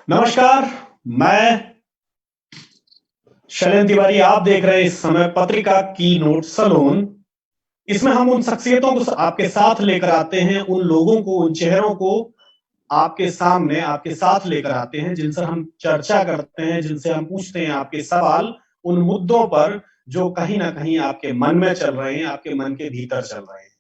नमस्कार। मैं शैलेंद्र तिवारी, आप देख रहे हैं इस समय पत्रिका की नोट सलोन। इसमें हम उन शख्सियतों को आपके साथ लेकर आते हैं, उन लोगों को, उन चेहरों को आपके सामने, आपके साथ लेकर आते हैं, जिनसे हम चर्चा करते हैं, जिनसे हम पूछते हैं आपके सवाल उन मुद्दों पर जो कहीं ना कहीं आपके मन में चल रहे हैं, आपके मन के भीतर चल रहे हैं।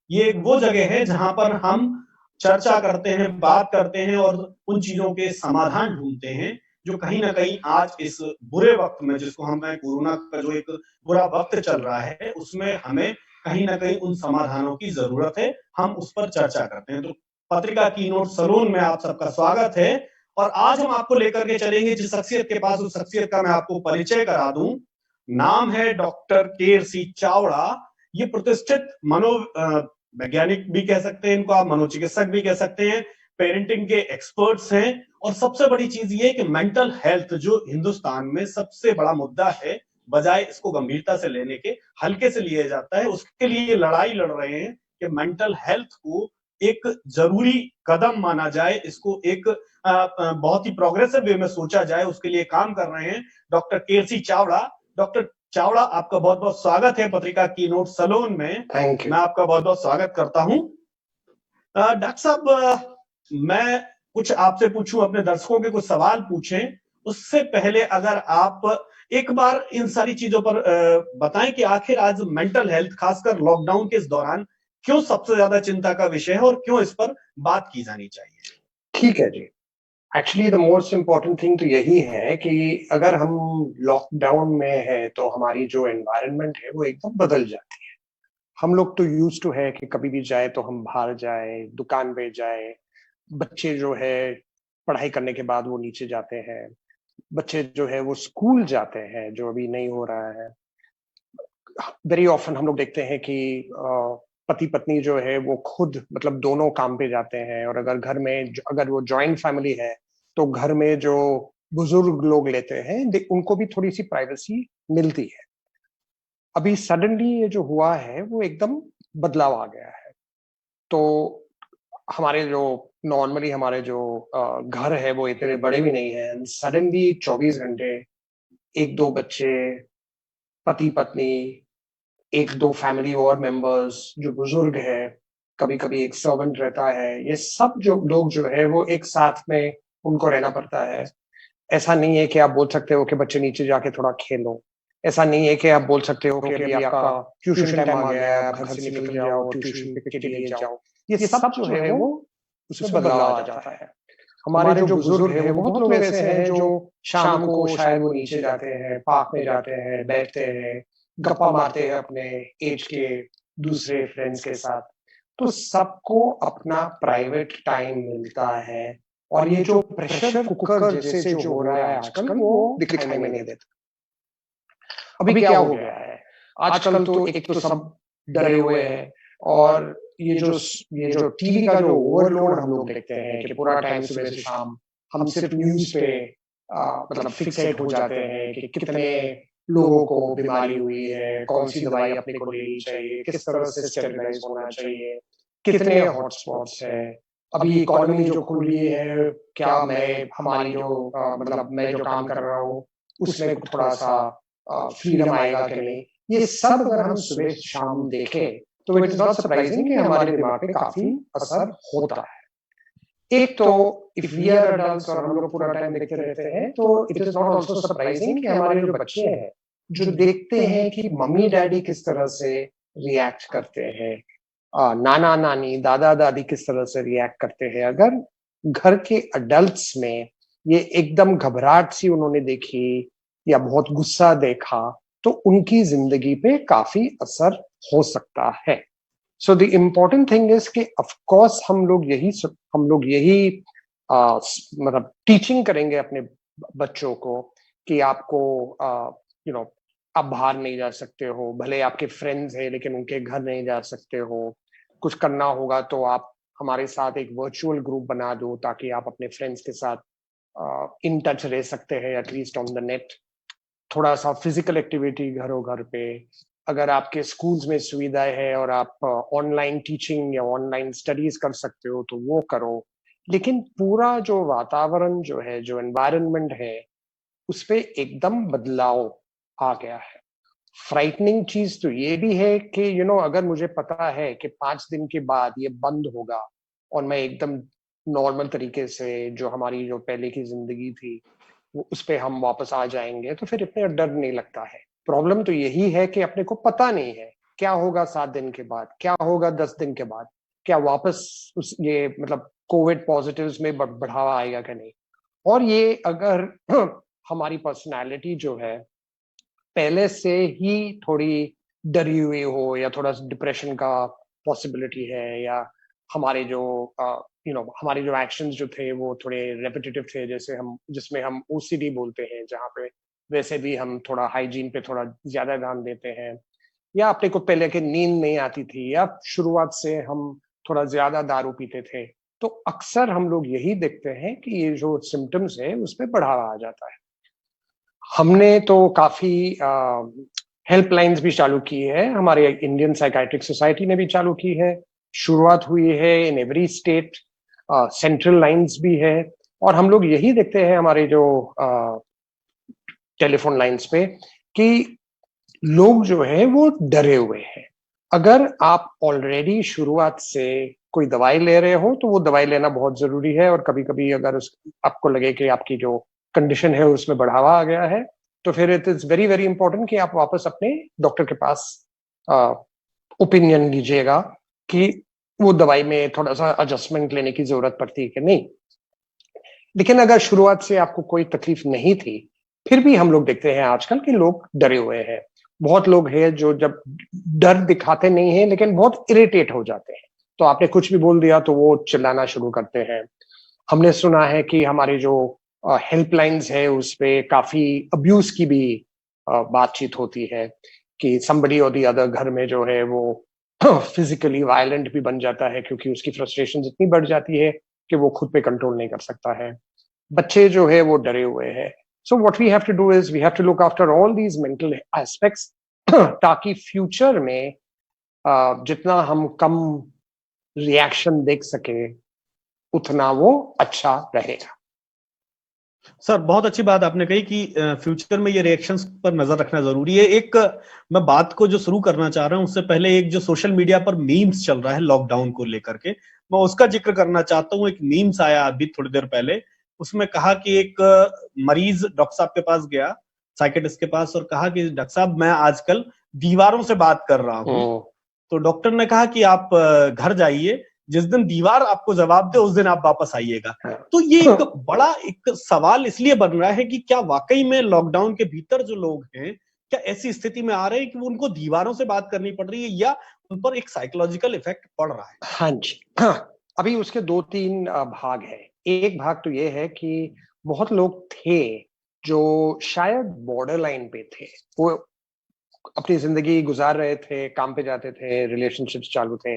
ये एक वो जगह है जहां पर हम चर्चा करते हैं, बात करते हैं और उन चीजों के समाधान ढूंढते हैं जो कहीं ना कहीं आज इस बुरे वक्त में, जिसको हम कोरोना का जो एक बुरा वक्त चल रहा है, उसमें हमें कहीं ना कहीं उन समाधानों की जरूरत है। हम उस पर चर्चा करते हैं। तो पत्रिका की नोट सलून में आप सबका स्वागत है। और आज हम आपको लेकर के चलेंगे जिस शख्सियत के पास, उस शख्सियत का मैं आपको परिचय करा दूं। नाम है डॉक्टर केर सी चावड़ा। ये प्रतिष्ठित वैज्ञानिक भी कह सकते हैं इनको, आप मनोचिकित्सक भी कह सकते हैं, पेरेंटिंग के एक्सपर्ट्स हैं। और सबसे बड़ी चीज ये कि मेंटल हेल्थ जो हिंदुस्तान में सबसे बड़ा मुद्दा है, बजाय इसको गंभीरता से लेने के हल्के से लिया जाता है, उसके लिए लड़ाई लड़ रहे हैं कि मेंटल हेल्थ को एक जरूरी कदम माना जाए, इसको एक बहुत ही प्रोग्रेसिव वे में सोचा जाए, उसके लिए काम कर रहे हैं डॉक्टर केसी चावड़ा। डॉक्टर चावड़ा, आपका बहुत बहुत स्वागत है पत्रिका की नोट सलोन में। Thank you. मैं आपका बहुत बहुत स्वागत करता हूं। डॉक्टर साहब, मैं कुछ आपसे पूछूं, अपने दर्शकों के कुछ सवाल पूछें, उससे पहले अगर आप एक बार इन सारी चीजों पर बताएं कि आखिर आज मेंटल हेल्थ, खासकर लॉकडाउन के इस दौरान, क्यों सबसे ज्यादा चिंता का विषय है और क्यों इस पर बात की जानी चाहिए। ठीक है जी। Actually the most important thing तो यही है कि अगर हम लॉकडाउन में हैं तो हमारी जो एनवायरनमेंट है वो एकदम बदल जाती है। हम लोग तो यूज्ड टू है कि कभी भी जाए तो हम बाहर जाएं, दुकान पे जाएं। बच्चे जो है पढ़ाई करने के बाद वो नीचे जाते हैं। बच्चे जो है वो स्कूल जाते हैं, जो अभी नहीं हो रहा है। वेरी ऑफन हम लोग देखते हैं कि पति पत्नी जो है वो खुद मतलब दोनों काम पे जाते हैं, और अगर घर में अगर वो जॉइंट फैमिली है तो घर में जो बुजुर्ग लोग लेते हैं उनको भी थोड़ी सी प्राइवेसी मिलती है। अभी सडनली ये जो हुआ है वो एकदम बदलाव आ गया है। तो हमारे जो नॉर्मली हमारे जो घर है वो इतने बड़े भी नहीं है, सडनली 24 घंटे एक दो बच्चे, पति पत्नी, एक दो फैमिली और मेंबर्स जो बुजुर्ग है, कभी कभी एक सर्वेंट रहता है, ये सब जो लोग जो है वो एक साथ में उनको रहना पड़ता है। ऐसा नहीं है कि आप बोल सकते हो कि बच्चे नीचे जाके थोड़ा खेलो। ऐसा नहीं है कि आप बोल सकते हो कि अभी आपका ट्यूशन टाइम आ गया है, आप घर से निकल जाओ, ट्यूशन के लिए जाओ। ये सब जो है वो उसमें बदलाव आ जाता है। हमारे जो बुजुर्ग है वो बहुत लोग ऐसे हैं जो शाम को शायद वो नीचे जाते हैं, पार्क में जाते हैं, बैठते हैं, गप्पा मारते हैं अपने एज के दूसरे फ्रेंड्स के साथ। तो सबको अपना प्राइवेट टाइम मिलता है, और ये जो प्रेशर कुकर जैसे जो हो रहा है आजकल वो दिखाई में नहीं देता। अभी क्या हो गया है, आजकल तो एक तो सब डरे हुए हैं, और ये जो टीवी का जो ओवरलोड हम लोग देखते हैं कि पूरा टाइम सुबह से शाम हम सिर्फ न्यूज पे मतलब फिक्सेट हो जाते हैं कि कितने लोगों को बीमारी हुई है, कौन सी दवाई अपने को लेनी चाहिए, किस तरह से स्टेरिलाइज होना चाहिए, कितने हॉटस्पॉट्स है, अभी इकोनॉमी जो खुल रही है, क्या मैं हमारी जो मतलब मैं जो काम कर रहा हूँ उसमें थोड़ा सा फ्रीडम आएगा कि नहीं। ये सब अगर हम सुबह शाम देखें तो इट इज नॉट सरप्राइजिंग कि हमारे दिमाग पे काफी असर होता है। एक तो इफ वी आर एडल्ट्स और हम लोग पूरा टाइम देखते रहते हैं तो it is not also surprising कि हमारे जो बच्चे हैं जो देखते हैं कि मम्मी डैडी किस तरह से रिएक्ट करते हैं, नाना नानी दादा दादी किस तरह से रिएक्ट करते हैं, अगर घर के अडल्ट्स में ये एकदम घबराहट सी उन्होंने देखी या बहुत गुस्सा देखा तो उनकी जिंदगी पे काफी असर हो सकता है। So the important thing is कि ऑफकोर्स हम लोग यही मतलब टीचिंग करेंगे अपने बच्चों को कि आपको यू नो आप बाहर नहीं जा सकते हो, भले आपके फ्रेंड्स हैं लेकिन उनके घर नहीं जा सकते हो। कुछ करना होगा तो आप हमारे साथ एक वर्चुअल ग्रुप बना दो ताकि आप अपने फ्रेंड्स के साथ इन टच रह सकते हैं एटलीस्ट ऑन द नेट। थोड़ा सा फिजिकल एक्टिविटी घरों घर पे, अगर आपके स्कूल्स में सुविधाएं है और आप ऑनलाइन टीचिंग या ऑनलाइन स्टडीज कर सकते हो तो वो करो। लेकिन पूरा जो वातावरण जो है, जो एनवायरनमेंट है, उस पे एकदम बदलाव आ गया है। फ्राइटनिंग चीज तो ये भी है कि अगर मुझे पता है कि 5 दिन के बाद ये बंद होगा और मैं एकदम नॉर्मल तरीके से जो हमारी जो पहले की जिंदगी थी वो उस पे हम वापस आ जाएंगे, तो फिर इतना डर नहीं लगता है। प्रॉब्लम तो यही है कि अपने को पता नहीं है क्या होगा 7 दिन के बाद, क्या होगा 10 दिन के बाद, क्या वापस उस ये मतलब कोविड पॉजिटिव्स में बढ़ावा आएगा कि नहीं। और ये अगर हमारी पर्सनालिटी जो है पहले से ही थोड़ी डरी हुई हो, या थोड़ा डिप्रेशन का पॉसिबिलिटी है, या हमारे जो हमारे जो एक्शंस जो थे वो थोड़े रेपिटेटिव थे, जैसे हम जिसमें हम ओसीडी बोलते हैं, जहाँ पे वैसे भी हम थोड़ा हाइजीन पे थोड़ा ज्यादा ध्यान देते हैं, या अपने को पहले के नींद नहीं आती थी, या शुरुआत से हम थोड़ा ज्यादा दारू पीते थे, तो अक्सर हम लोग यही देखते हैं कि ये जो सिम्टम्स है उसमें बढ़ावा आ जाता है। हमने तो काफी हेल्पलाइंस भी चालू की है, हमारे इंडियन साइकाइट्रिक सोसाइटी ने भी चालू की है। शुरुआत हुई है in every state, central lines भी है। और हम लोग यही देखते हैं हमारे जो टेलीफोन लाइंस पे कि लोग जो है वो डरे हुए हैं। अगर आप ऑलरेडी शुरुआत से कोई दवाई ले रहे हो तो वो दवाई लेना बहुत जरूरी है, और कभी कभी अगर आपको लगे कि आपकी जो कंडीशन है उसमें बढ़ावा आ गया है, तो फिर it is very very important कि आप वापस अपने डॉक्टर के पास ओपिनियन लीजिएगा कि वो दवाई में थोड़ा सा एडजस्टमेंट लेने की जरूरत पड़ती है कि नहीं। लेकिन अगर शुरुआत से आपको कोई तकलीफ नहीं थी, फिर भी हम लोग देखते हैं आजकल कि लोग डरे हुए हैं। बहुत लोग हैं जो जब डर दिखाते नहीं है लेकिन बहुत इरिटेट हो जाते हैं, तो आपने कुछ भी बोल दिया तो वो चिल्लाना शुरू करते हैं। हमने सुना है कि हमारी जो हेल्पलाइंस है उस पे काफी अब्यूज की भी बातचीत होती है, कि somebody और दी अदर घर में जो है वो फिजिकली वायलेंट भी बन जाता है, क्योंकि उसकी फ्रस्ट्रेशन इतनी बढ़ जाती है कि वो खुद पे कंट्रोल नहीं कर सकता है। बच्चे जो है वो डरे हुए हैं। So what we have to do is we have to look after all these mental aspects, ताकि फ्यूचर में जितना हम कम रिएक्शन देख सके उतना वो अच्छा रहेगा। सर बहुत अच्छी बात आपने कही कि फ्यूचर में ये रिएक्शंस पर नजर रखना जरूरी है। एक मैं बात को जो शुरू करना चाह रहा हूं उससे पहले एक जो सोशल मीडिया पर मीम्स चल रहा है लॉकडाउन को लेकर के, मैं उसका जिक्र करना चाहता हूं। एक मीम्स आया अभी थोड़ी देर पहले, उसमें कहा कि एक मरीज डॉक्टर साहब के पास गया, साइकेट्रिस्ट के पास, और कहा कि डॉक्टर साहब मैं आजकल दीवारों से बात कर रहा हूं। तो डॉक्टर ने कहा कि आप घर जाइए, जिस दिन दीवार आपको जवाब दे उस दिन आप वापस आइएगा। तो ये एक बड़ा एक सवाल इसलिए बन रहा है कि क्या वाकई में लॉकडाउन के भीतर जो लोग हैं क्या ऐसी स्थिति में आ रहे हैं कि वो उनको दीवारों से बात करनी पड़ रही है, या उन पर एक साइकोलॉजिकल इफेक्ट पड़ रहा है? हाँ जी। अभी उसके 2-3 भाग है। एक भाग तो ये है कि बहुत लोग थे जो शायद बॉर्डर लाइन पे थे, वो अपनी जिंदगी गुजार रहे थे, काम पे जाते थे, रिलेशनशिप्स चालू थे,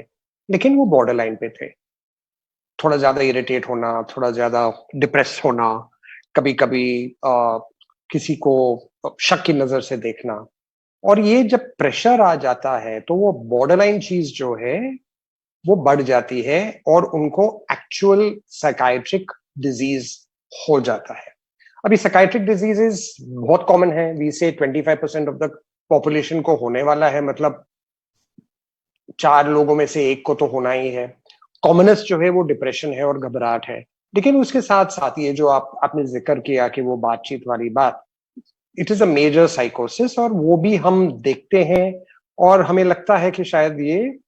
लेकिन वो बॉर्डर लाइन पे थे। थोड़ा ज्यादा इरिटेट होना, थोड़ा ज्यादा डिप्रेस होना, कभी कभी किसी को शक की नजर से देखना। और ये जब प्रेशर आ जाता है तो वो बॉर्डर लाइन चीज जो है वो बढ़ जाती है, और उनको एक्चुअल साइकाइट्रिक डिजीज हो जाता है। अभी साइकाइट्रिक डिजीजेस बहुत कॉमन है, वी से 25% ऑफ द पॉपुलेशन को होने वाला है, मतलब 4 लोगों में से 1 को तो होना ही है। कॉमनेस्ट जो है वो डिप्रेशन है और घबराहट है। लेकिन उसके साथ साथ ये जो आपने जिक्र किया कि वो बातचीत वाली बात, इट इज अ मेजर साइकोसिस, और वो भी हम देखते हैं। और हमें लगता है कि शायद ये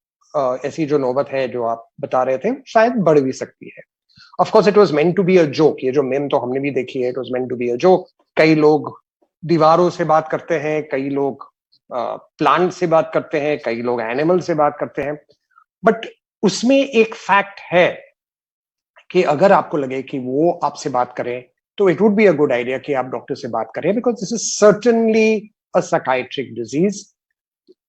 ऐसी जो नौबत है जो आप बता रहे थे शायद बढ़ भी सकती है। Of course it was meant to be a joke, ये जो मेम तो हमने भी देखी है, it was meant to be a joke. कई लोग दीवारों से बात करते हैं, कई लोग प्लांट से बात करते हैं, कई लोग एनिमल से बात करते हैं। बट उसमें एक फैक्ट है कि अगर आपको लगे कि वो आपसे बात करें तो it would be a good idea कि आप डॉक्टर से बात करें, because this is certainly a psychiatric disease.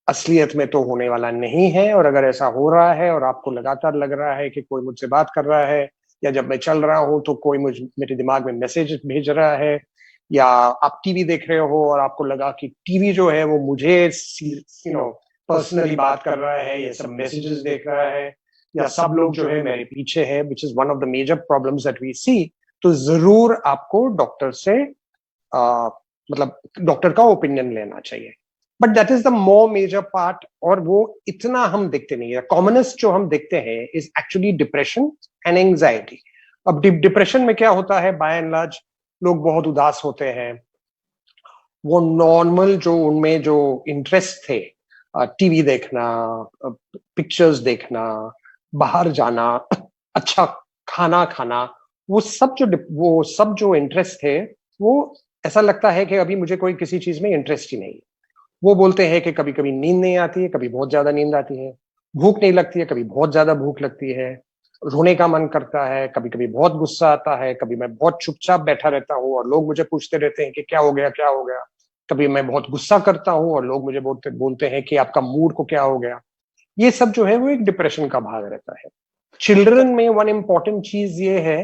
असलियत में तो होने वाला नहीं है, और अगर ऐसा हो रहा है और आपको लगातार लग रहा है कि कोई मुझसे बात कर रहा है, या जब मैं चल रहा हूं तो कोई मेरे दिमाग में मैसेज भेज रहा है, या आप टीवी देख रहे हो और आपको लगा कि टीवी जो है वो मुझे पर्सनली बात कर रहा है, ये सब मैसेजेस देख रहा है, या सब लोग जो है मेरे पीछे है, which is one of the major problems that we see, तो जरूर आपको डॉक्टर से मतलब डॉक्टर का ओपिनियन लेना चाहिए। But that is the more major part, और वो इतना हम देखते नहीं है। कॉमनेस्ट जो हम देखते हैं is actually depression and anxiety. अब डिप्रेशन में क्या होता है, बाय एंड लार्ज लोग बहुत उदास होते हैं, वो नॉर्मल जो उनमें जो इंटरेस्ट थे, टीवी देखना, पिक्चर्स देखना, बाहर जाना, अच्छा खाना खाना, वो सब जो इंटरेस्ट थे, वो ऐसा लगता है कि अभी मुझे कोई किसी चीज में इंटरेस्ट ही नहीं है। वो बोलते हैं कि कभी कभी नींद नहीं आती है, कभी बहुत ज्यादा नींद आती है, भूख नहीं लगती है, कभी बहुत ज्यादा भूख लगती है, रोने का मन करता है, कभी कभी बहुत गुस्सा आता है, कभी मैं बहुत चुपचाप बैठा रहता हूँ और लोग मुझे पूछते रहते हैं कि क्या हो गया क्या हो गया, कभी मैं बहुत गुस्सा करता हूँ और लोग मुझे बोलते हैं कि आपका मूड को क्या हो गया। ये सब जो है वो एक डिप्रेशन का भाग रहता है। चिल्ड्रन में वन इंपॉर्टेंट चीज ये है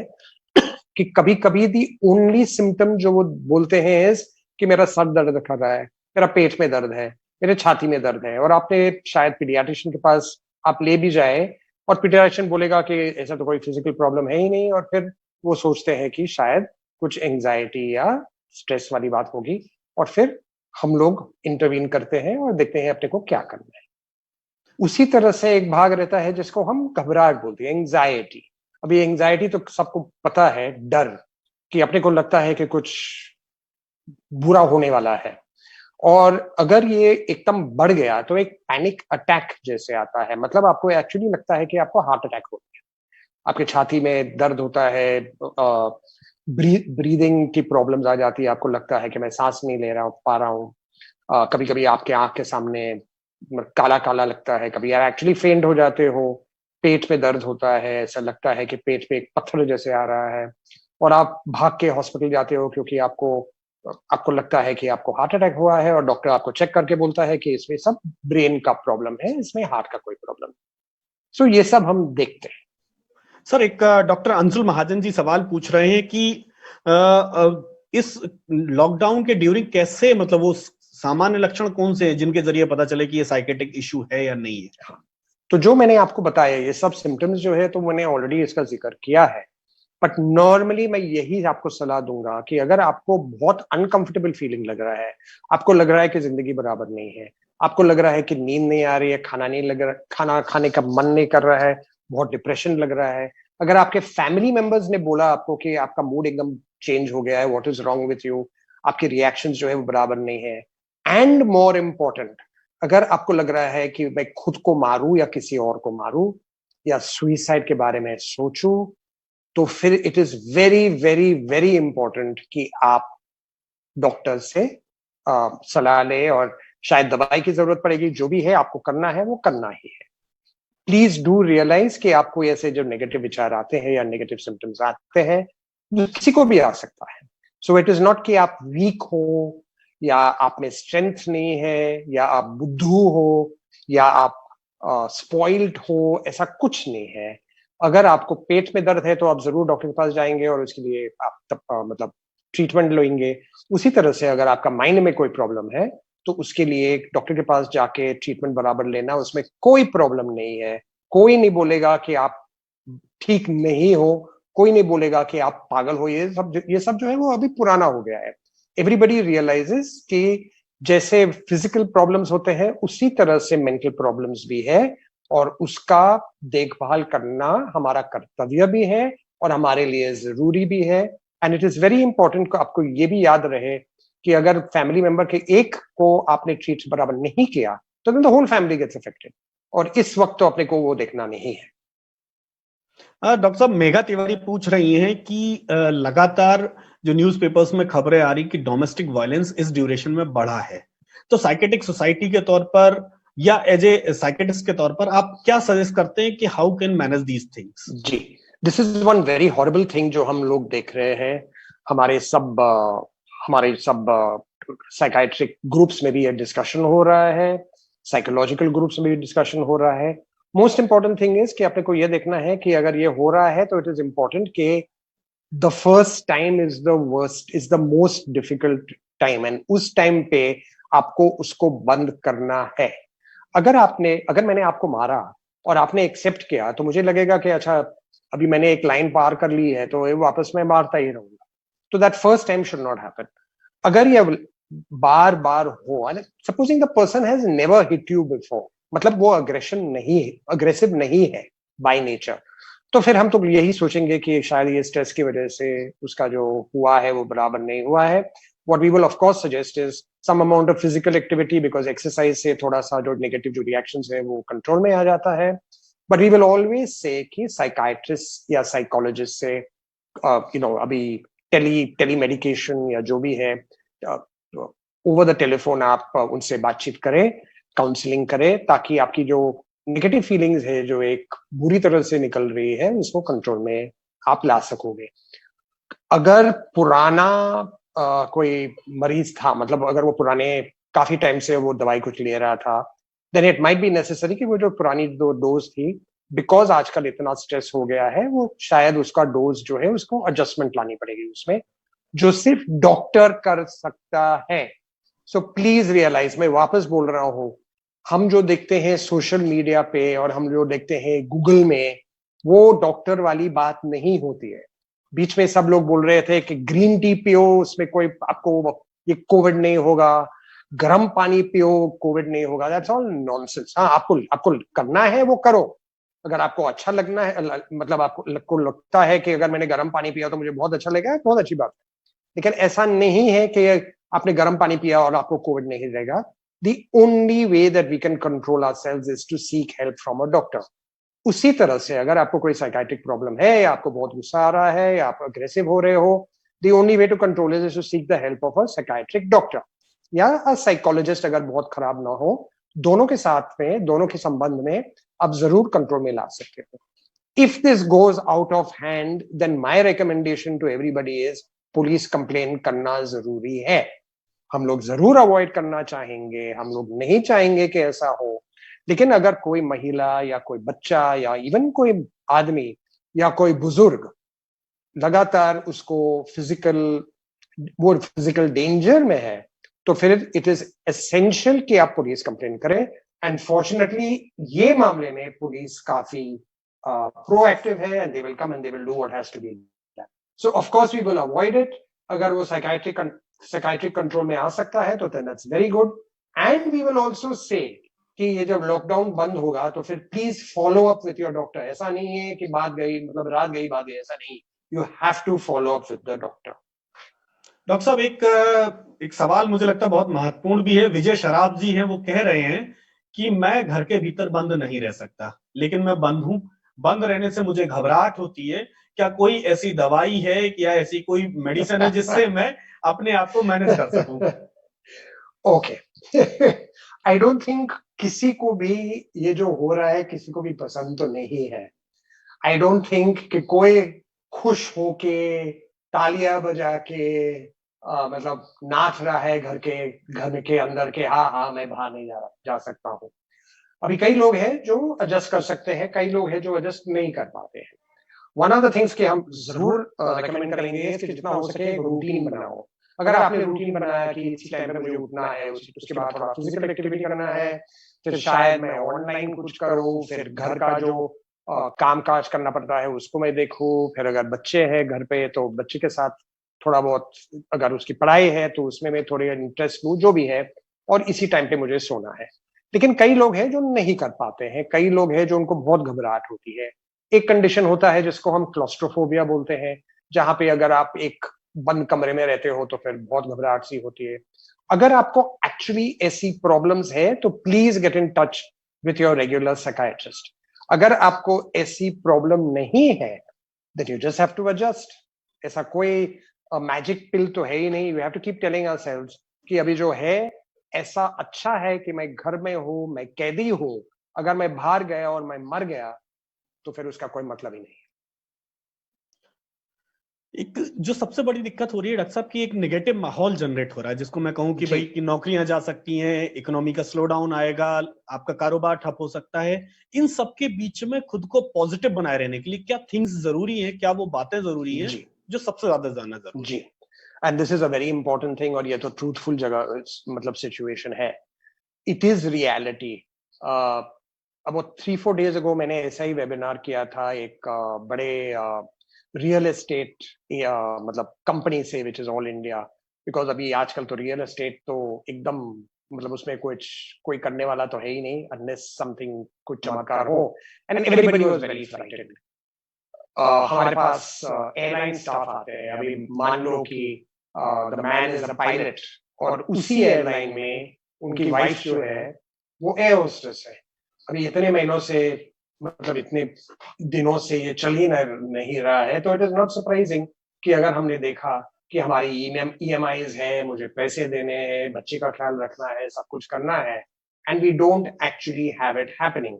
कि कभी कभी दी ओनली सिम्टम जो वो बोलते हैं इज कि मेरा सर दर्द कर रहा है, मेरा पेट में दर्द है, मेरे छाती में दर्द है। और आपने शायद पीडियाट्रिशियन के पास आप ले भी जाए और पीडियाट्रिशियन बोलेगा कि ऐसा तो कोई फिजिकल प्रॉब्लम है ही नहीं, और फिर वो सोचते हैं कि शायद कुछ एंजाइटी या स्ट्रेस वाली बात होगी, और फिर हम लोग इंटरवीन करते हैं और देखते हैं अपने को क्या करना है। उसी तरह से एक भाग रहता है जिसको हम घबराहट बोलते हैं, एंजाइटी। अभी एंजाइटी तो सबको पता है, डर, कि अपने को लगता है कि कुछ बुरा होने वाला है। और अगर ये एकदम बढ़ गया तो एक पैनिक अटैक जैसे आता है, मतलब आपको एक्चुअली लगता है कि आपको हार्ट अटैक हो गया, आपके छाती में दर्द होता है, ब्रीदिंग की प्रॉब्लम्स आ जाती है, आपको लगता है कि मैं सांस नहीं ले पा रहा हूँ। कभी कभी आपके आंख के सामने काला काला लगता है, कभी आप एक्चुअली फेंट हो जाते हो, पेट में दर्द होता है, ऐसा लगता है कि पेट पे एक पत्थर जैसे आ रहा है, और आप भाग के हॉस्पिटल जाते हो क्योंकि आपको लगता है कि आपको हार्ट अटैक हुआ है, और डॉक्टर आपको चेक करके बोलता है कि इसमें सब ब्रेन का प्रॉब्लम है, इसमें हार्ट का कोई प्रॉब्लम। सो ये सब हम देखते हैं। सर, एक डॉक्टर अंशुल महाजन जी सवाल पूछ रहे हैं कि इस लॉकडाउन के ड्यूरिंग कैसे, मतलब वो सामान्य लक्षण कौन से हैं जिनके जरिए पता चले कि ये साइकेट्रिक इशू है या नहीं है? हाँ, तो जो मैंने आपको बताया ये सब सिम्टम्स जो है, तो मैंने ऑलरेडी इसका जिक्र किया है। बट नॉर्मली मैं यही आपको सलाह दूंगा कि अगर आपको बहुत अनकंफर्टेबल फीलिंग लग रहा है, आपको लग रहा है कि जिंदगी बराबर नहीं है, आपको लग रहा है कि नींद नहीं आ रही है, खाना नहीं लग रहा, खाना खाने का मन नहीं कर रहा है, बहुत डिप्रेशन लग रहा है, अगर आपके फैमिली मेंबर्स ने बोला आपको कि आपका मूड एकदम चेंज हो गया है, what is wrong with you, आपके रिएक्शंस जो है वो बराबर नहीं है, एंड मोर इम्पोर्टेंट, अगर आपको लग रहा है कि मैं खुद को मारूं या किसी और को मारूं या सुइसाइड के बारे में सोचूं, तो फिर it is very very very important कि आप डॉक्टर से सलाह लें, और शायद दवाई की जरूरत पड़ेगी, जो भी है आपको करना है वो करना ही है। प्लीज डू रियलाइज कि आपको ऐसे जो नेगेटिव विचार आते हैं या नेगेटिव सिम्टम्स आते हैं, किसी को भी आ सकता है। सो इट इज नॉट कि आप वीक हो, या आप में स्ट्रेंथ नहीं है, या आप बुद्धू हो, या आप स्पॉइल्ड हो, ऐसा कुछ नहीं है। अगर आपको पेट में दर्द है तो आप जरूर डॉक्टर के पास जाएंगे और उसके लिए आप मतलब ट्रीटमेंट लेंगे। उसी तरह से अगर आपका माइंड में कोई प्रॉब्लम है तो उसके लिए डॉक्टर के पास जाके ट्रीटमेंट बराबर लेना, उसमें कोई प्रॉब्लम नहीं है। कोई नहीं बोलेगा कि आप ठीक नहीं हो, कोई नहीं बोलेगा कि आप पागल हो। ये सब जो है वो अभी पुराना हो गया है। एवरीबडी रियलाइजेस कि जैसे फिजिकल प्रॉब्लम्स होते हैं उसी तरह से मेंटल प्रॉब्लम्स भी है, और उसका देखभाल करना हमारा कर्तव्य भी है और हमारे लिए जरूरी भी है। And it is very important को आपको ये भी याद रहे कि अगर फैमिली मेंबर के एक को आपने ट्रीट बराबर नहीं किया तो the whole family gets affected, और इस वक्त तो अपने को वो देखना नहीं है। डॉक्टर साहब, मेघा तिवारी पूछ रही हैं कि लगातार जो न्यूज़पेपर्स में खबरें आ रही कि डोमेस्टिक वायलेंस इस ड्यूरेशन में बढ़ा है, तो साइकेट्रिक सोसाइटी के तौर पर या एज ए साइकेट्रिस्ट के तौर पर आप क्या सजेस्ट करते हैं कि how can manage these things? जी, this is one very horrible thing जो हम लोग देख रहे हैं। हमारे सब साइकाइट्रिक ग्रुप्स में भी ये डिस्कशन हो रहा है, साइकोलॉजिकल ग्रुप्स में भी डिस्कशन हो रहा है। मोस्ट इंपॉर्टेंट थिंग इज कि अपने को यह देखना है कि अगर ये हो रहा है तो इट इज इंपॉर्टेंट कि the first time is the worst, is the most difficult time, and उस टाइम पे आपको उसको बंद करना है। अगर मैंने आपको मारा और आपने एक्सेप्ट किया, तो मुझे लगेगा कि अच्छा अभी मैंने एक लाइन पार कर ली है तो ये वापस मैं मारता ही रहूंगा. तो that first time should not happen. अगर ये बार बार हो, supposing the person has never hit you before, मतलब वो अग्रेसिव नहीं है बाय नेचर, तो फिर हम तो यही सोचेंगे कि शायद ये स्ट्रेस की वजह से उसका जो हुआ है वो बराबर नहीं हुआ है. What we will of course suggest is some amount of physical activity, because exercise से थोड़ा सा जो negative जो reactions है वो control में आ जाता है. But we will always say कि psychiatrist या psychologist से अभी telemedication या जो भी है over the telephone आप उनसे बातचीत करें, काउंसलिंग करें, ताकि आपकी जो नेगेटिव फीलिंग्स है जो एक बुरी तरह से निकल रही है उसको कंट्रोल में आप ला सकोगे. अगर पुराना कोई मरीज था, मतलब अगर वो पुराने काफी टाइम से वो दवाई कुछ ले रहा था, then it might be necessary कि वो जो पुरानी दो डोज थी, बिकॉज आजकल इतना स्ट्रेस हो गया है, वो शायद उसका डोज जो है उसको एडजस्टमेंट लानी पड़ेगी उसमें, जो सिर्फ डॉक्टर कर सकता है. सो प्लीज रियलाइज, मैं वापस बोल रहा हूं, हम जो देखते हैं सोशल मीडिया पे और हम जो देखते हैं गूगल में, वो डॉक्टर वाली बात नहीं होती है. बीच में सब लोग बोल रहे थे कि ग्रीन टी पियो, उसमें कोई आपको ये कोविड नहीं होगा, गर्म पानी पियो कोविड नहीं होगा. That's all nonsense. हाँ, आपको करना है वो करो. अगर आपको अच्छा लगना है, मतलब आपको लगता है कि अगर मैंने गर्म पानी पिया तो मुझे बहुत अच्छा लगेगा, बहुत अच्छी बात है. लेकिन ऐसा नहीं है कि आपने गर्म पानी पिया और आपको कोविड नहीं रहेगा. The only way that we can control ourselves is to seek help from a doctor. उसी तरह से अगर आपको कोई साइकाइट्रिक प्रॉब्लम है, या आपको बहुत गुस्सा आ रहा है, या आप अग्रेसिव हो रहे हो, the only way to control it is to seek the help of a psychiatric doctor या a psychologist अगर बहुत खराब ना हो. दोनों के साथ में, दोनों के संबंध में आप जरूर कंट्रोल में ला सकते हो. If this goes out of hand, then my recommendation to everybody is police complain करना जरूरी है. हम लोग जरूर अवॉइड करना चाहेंगे, हम लोग नहीं चाहेंगे कि ऐसा हो, लेकिन अगर कोई महिला या कोई बच्चा या इवन कोई आदमी या कोई बुजुर्ग लगातार उसको फिजिकल डेंजर में है, तो फिर इट इज एसेंशियल कि आप पुलिस कंप्लेन करें. एंड फॉर्चुनेटली ये मामले में पुलिस काफी प्रोएक्टिव है, and they will come and they will do what has to be done. So of course we will avoid it. अगर वो साइकाइट्रिक कंट्रोल में आ सकता है तो that's very good. And we will also say कि ये जब लॉकडाउन बंद होगा तो फिर please follow up with your doctor. ऐसा नहीं है कि बात गई, मतलब रात गई बात गई, ऐसा नहीं. You have to follow up with the doctor. Doctor साहब, एक सवाल मुझे लगता है बहुत महत्वपूर्ण भी है. विजय शराब जी हैं, वो कह रहे हैं कि मैं घर के भीतर बंद नहीं रह सकता, लेकिन मैं बंद हूं. बंद रहने से मुझे घबराहट होती है. क्या कोई ऐसी दवाई है या ऐसी कोई मेडिसिन है जिससे मैं अपने आप को मैनेज कर सकूं? ओके. आई डोंट थिंक किसी को भी ये जो हो रहा है किसी को भी पसंद तो नहीं है. आई डोंट थिंक कि कोई खुश होके तालियां बजा के मतलब नाच रहा है घर के अंदर के हाँ हाँ मैं बाहर नहीं जा सकता हूँ. अभी कई लोग हैं जो एडजस्ट कर सकते हैं, कई लोग हैं जो एडजस्ट नहीं कर पाते हैं. वन ऑफ द थिंग्स कि हम जरूर रेकमेंड करेंगे कि जितना हो सके रूटीन बनाओ. अगर आपने रूटीन बनाया कि इसी टाइम पे मुझे उठना है, उसके बाद थोड़ा फिजिकल एक्टिविटी करना है, फिर शायद मैं ऑनलाइन कुछ करूँ, फिर घर का जो काम काज करना पड़ता है उसको मैं देखूँ, फिर अगर बच्चे हैं घर पे तो बच्चे के साथ थोड़ा बहुत, अगर उसकी पढ़ाई है तो उसमें मैं थोड़ी इंटरेस्ट लूँ, जो भी है, और इसी टाइम पे मुझे सोना है. लेकिन कई लोग हैं जो नहीं कर पाते हैं, कई लोग हैं जो उनको बहुत घबराहट होती है. एक कंडीशन होता है जिसको हम क्लॉस्ट्रोफोबिया बोलते हैं, जहां पे अगर आप एक बंद कमरे में रहते हो तो फिर बहुत घबराहट सी होती है. अगर आपको एक्चुअली ऐसी प्रॉब्लम्स है तो please get in touch with your regular psychiatrist. अगर आपको ऐसी प्रॉब्लम नहीं है, then you just have to adjust. ऐसा कोई मैजिक पिल तो है ही नहीं. We have to keep telling ourselves कि अभी जो है ऐसा अच्छा है कि मैं घर में हूं, मैं कैदी हूं. अगर मैं बाहर गया और मैं मर गया तो फिर उसका कोई मतलब ही नहीं है. एक जो सबसे बड़ी दिक्कत हो रही है डॉक्टर साहब की, एक नेगेटिव माहौल जनरेट हो रहा है, जिसको मैं कहूं कि भाई कि नौकरियां जा सकती हैं, इकोनॉमी का स्लो डाउन आएगा, आपका कारोबार ठप हो सकता है. इन सब के बीच में खुद को पॉजिटिव बनाए रहने के लिए क्या थिंग्स जरूरी है, क्या वो बातें जरूरी है जो सबसे ज्यादा जानना जरूरी है? And this is a very important thing, और ये तो ट्रूथफुल जगह मतलब सिचुएशन है. It is reality. अब वो 3-4 डेज अगो मैंने ऐसा ही वेबिनार किया था एक बड़े रियल एस्टेट मतलब कंपनी से, which is all India, because अभी आजकल तो रियल एस्टेट तो एकदम मतलब उसमें कोई करने वाला तो है ही नहीं, अनलेस समथिंग कुछ चमत्कार हो, and everybody was very frightened. हमारे पास एयरलाइन स्टाफ आते हैं, अभी मान लो कि the man is a pilot और उसी एयरलाइन में उनकी वाइफ जो है वो एयर होस्टेस है। अभी इतने महीनों से, मतलब इतने दिनों से ये चल ही नहीं रहा है, तो इट इज नॉट सरप्राइजिंग कि अगर हमने देखा कि हमारी EMIs है, मुझे पैसे देने हैं, बच्चे का ख्याल रखना है, सब कुछ करना है, and we don't actually have it happening,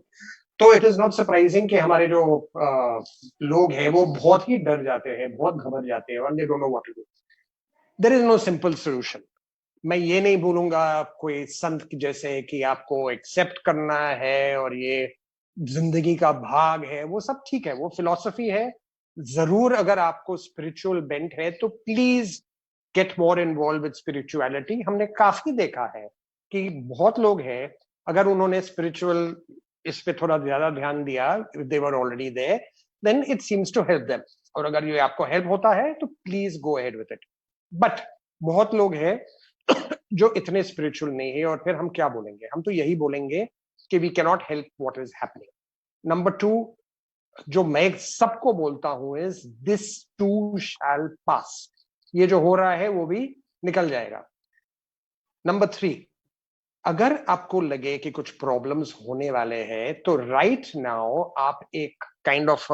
तो इट इज नॉट सरप्राइजिंग कि हमारे जो लोग हैं वो बहुत ही डर जाते हैं, बहुत घबरा जाते हैं, they don't know what to do. There is no simple solution. मैं ये नहीं बोलूंगा कोई संत जैसे कि आपको एक्सेप्ट करना है और ये जिंदगी का भाग है, वो सब ठीक है, वो फिलॉसफी है। जरूर अगर आपको स्पिरिचुअल बेंट है तो please get more involve with spirituality. हमने काफी देखा है कि बहुत लोग हैं, अगर उन्होंने स्पिरिचुअल इस पे थोड़ा ज्यादा ध्यान दिया, they were already there, then it seems to help them. और अगर ये आपको हेल्प होता है तो please go ahead with it. But बहुत लोग हैं जो इतने स्पिरिचुअल नहीं है, और फिर हम क्या बोलेंगे? हम तो यही बोलेंगे कि we cannot help what is happening. Number 2 जो मैं सबको बोलता हूं is this too shall pass. ये जो हो रहा है वो भी निकल जाएगा। नंबर 3, अगर आपको लगे कि कुछ प्रॉब्लम्स होने वाले हैं तो राइट नाउ आप एक काइंड ऑफ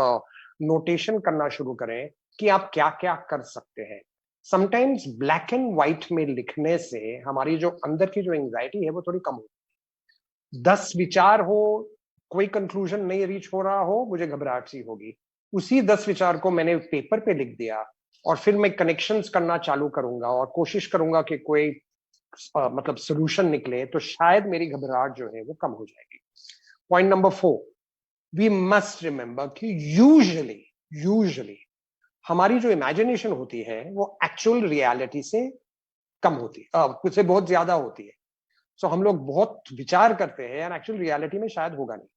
नोटेशन करना शुरू करें कि आप क्या क्या कर सकते हैं। समटाइम्स ब्लैक एंड व्हाइट में लिखने से हमारी जो अंदर की जो एंजाइटी है वो थोड़ी कम होती है। 10 विचार हो, कोई कंक्लूजन नहीं रीच हो रहा हो, मुझे घबराहट सी होगी, उसी 10 विचार को मैंने पेपर पे लिख दिया और फिर मैं कनेक्शंस करना चालू करूंगा और कोशिश करूंगा कि कोई मतलब सोल्यूशन निकले, तो शायद मेरी घबराहट जो है वो कम हो जाएगी। Point number 4, we must remember कि यूजुअली हमारी जो इमेजिनेशन होती है वो एक्चुअल रियलिटी से कम होती है, उससे बहुत ज्यादा होती है। सो हम लोग बहुत विचार करते हैं और एक्चुअल रियलिटी में शायद होगा नहीं।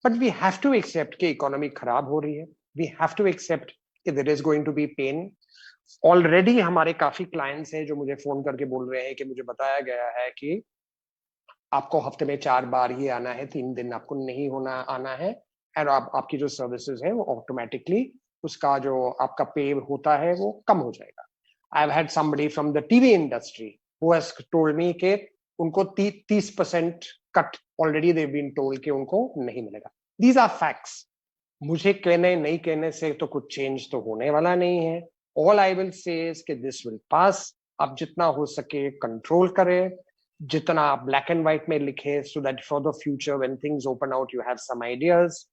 But we have to accept कि इकोनॉमी खराब हो रही है, वी हैव टू एक्सेप्ट कि there is going to be pain. Already हमारे काफी क्लाइंट्स हैं जो मुझे फोन करके बोल रहे हैं कि मुझे बताया गया है कि आपको हफ्ते में 4 बार ही आना है, 3 दिन आपको नहीं होना आना है, और आपकी जो सर्विसेज है वो ऑटोमेटिकली उसका जो आपका पे होता है वो कम हो जाएगा। I have had somebody from the TV industry who has told me कि उनको 30% cut already they been told कि उनको नहीं मिलेगा। These are facts. मुझे कहने नहीं कहने से तो कुछ चेंज तो होने वाला नहीं है। All I will say is कि दिस विल पास। आप जितना हो सके कंट्रोल करें, जितना आप ब्लैक एंड व्हाइट में लिखे, so that for the future when things open out you have some ideas.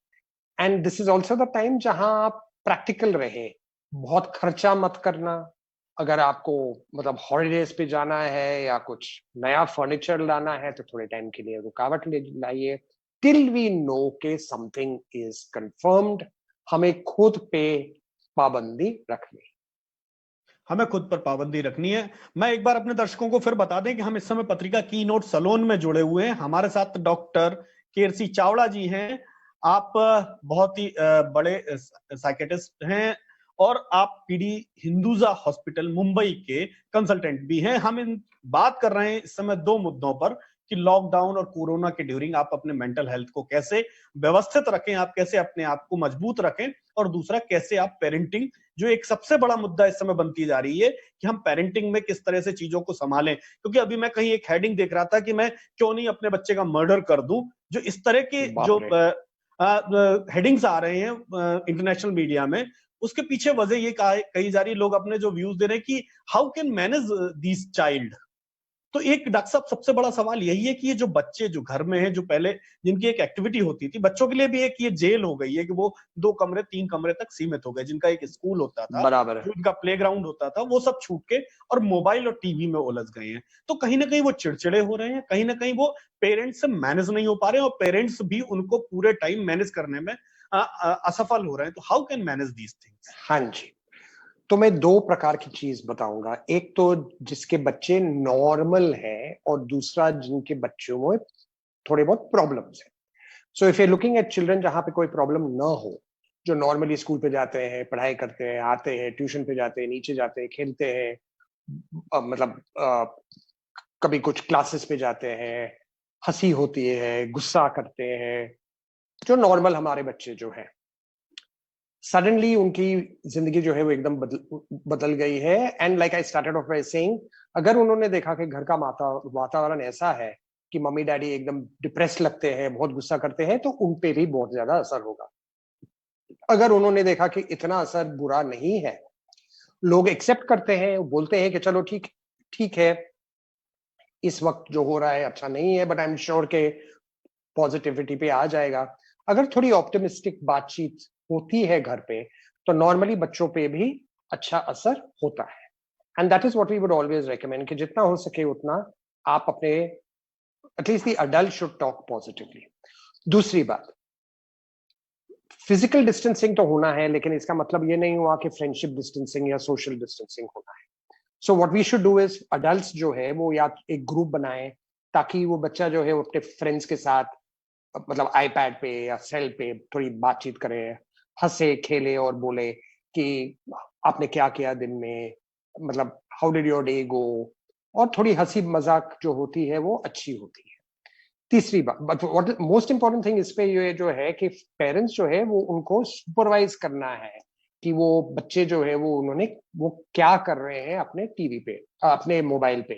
And this is also the time जहां आप प्रैक्टिकल रहे, बहुत खर्चा मत करना। अगर आपको मतलब हॉलीडेज पे जाना है या कुछ नया फर्नीचर लाना है तो थोड़े टाइम के लिए रुकावट ले लाइए, टिल वी नो के समथिंग इज कंफर्म्ड। हमें खुद पे पाबंदी रखनी, हमें खुद पर पाबंदी रखनी है। मैं एक बार अपने दर्शकों को फिर बता दें कि हम इस समय पत्रिका की नोट सलोन में जुड़े हुए हैं। हमारे साथ डॉक्टर केरसी चावड़ा जी हैं। आप बहुत ही बड़े साइकेट्रिस्ट हैं और आप पीडी हिंदुजा हॉस्पिटल मुंबई के कंसल्टेंट भी हैं। हम इन बात कर रहे हैं इस समय 2 मुद्दों पर कि लॉकडाउन और कोरोना के ड्यूरिंग आप अपने मेंटल हेल्थ को कैसे व्यवस्थित रखें, आप कैसे अपने आप को मजबूत रखें, और दूसरा कैसे आप पेरेंटिंग, जो एक सबसे बड़ा मुद्दा इस समय बनती जा रही है कि हम पेरेंटिंग में किस तरह से चीजों को संभालें। क्योंकि अभी मैं कहीं एक हेडिंग देख रहा था कि मैं क्यों नहीं अपने बच्चे का मर्डर कर दूं, जो इस तरह के जो हेडिंग्स आ रहे हैं इंटरनेशनल मीडिया में, उसके पीछे वजह ये कही जा रही है, लोग अपने जो व्यूज दे रहे हैं कि how can manage this child. तो एक डॉक्टर साहब सबसे बड़ा सवाल यही है कि ये जो बच्चे जो घर में हैं, जो पहले जिनकी एक एक्टिविटी होती थी, बच्चों के लिए भी एक ये जेल हो गई है कि वो 2 कमरे 3 कमरे तक सीमित हो गए। जिनका एक स्कूल होता था, बराबर है। जो इनका प्लेग्राउंड होता था, वो सब छूट के और मोबाइल और टीवी में उलझ गए हैं। तो कहीं ना कहीं वो चिड़चिड़े हो रहे हैं, कहीं ना कहीं वो पेरेंट्स से मैनेज नहीं हो पा रहे हैं, और पेरेंट्स भी उनको पूरे टाइम मैनेज करने में असफल हो रहे हैं। तो how can manage these things? हाँ जी, तो मैं 2 प्रकार की चीज बताऊंगा। एक तो जिसके बच्चे नॉर्मल हैं और दूसरा जिनके बच्चों में थोड़े बहुत प्रॉब्लम्स हैं। So if you looking at children जहां पे कोई प्रॉब्लम ना हो, जो नॉर्मली स्कूल पे जाते हैं, पढ़ाई करते हैं, आते हैं, ट्यूशन पे जाते हैं, नीचे जाते हैं, खेलते हैं, मतलब कभी कुछ क्लासेस पे जाते हैं, हंसी होती है, गुस्सा करते हैं, जो नॉर्मल हमारे बच्चे जो हैं, सडनली उनकी जिंदगी जो है वो एकदम बदल गई है। And like I started off by saying, अगर उन्होंने देखा कि घर का वातावरण ऐसा है कि मम्मी डैडी एकदम डिप्रेस लगते हैं, बहुत गुस्सा करते हैं, तो उन पे भी बहुत ज्यादा असर होगा। अगर उन्होंने देखा कि इतना असर बुरा नहीं है, लोग एक्सेप्ट करते हैं, बोलते हैं कि चलो ठीक ठीक है, इस वक्त जो हो रहा है अच्छा नहीं है, बट आई एम श्योर के पॉजिटिविटी पे आ जाएगा। अगर थोड़ी ऑप्टिमिस्टिक बातचीत होती है घर पे, तो नॉर्मली बच्चों पे भी अच्छा असर होता है। And that is what we would always recommend कि जितना हो सके उतना आप अपने, at least the adult should talk positively. दूसरी बात, फिजिकल डिस्टेंसिंग तो होना है, लेकिन इसका मतलब ये नहीं हुआ कि फ्रेंडशिप डिस्टेंसिंग या सोशल डिस्टेंसिंग होना है। So what we should do is, adults जो है वो या एक ग्रुप बनाए, ताकि वो बच्चा जो है वो अपने फ्रेंड्स के साथ मतलब आईपैड पे या सेल पे थोड़ी बातचीत करे, हंसे खेले और बोले कि आपने क्या किया दिन में, मतलब हाउ डिड योर डे गो, और थोड़ी हंसी मजाक जो होती है वो अच्छी होती है। तीसरी बात, but what most important thing इस पे ये जो है कि पेरेंट्स जो है वो उनको सुपरवाइज करना है कि वो बच्चे जो है वो क्या कर रहे हैं अपने टीवी पे, अपने मोबाइल पे।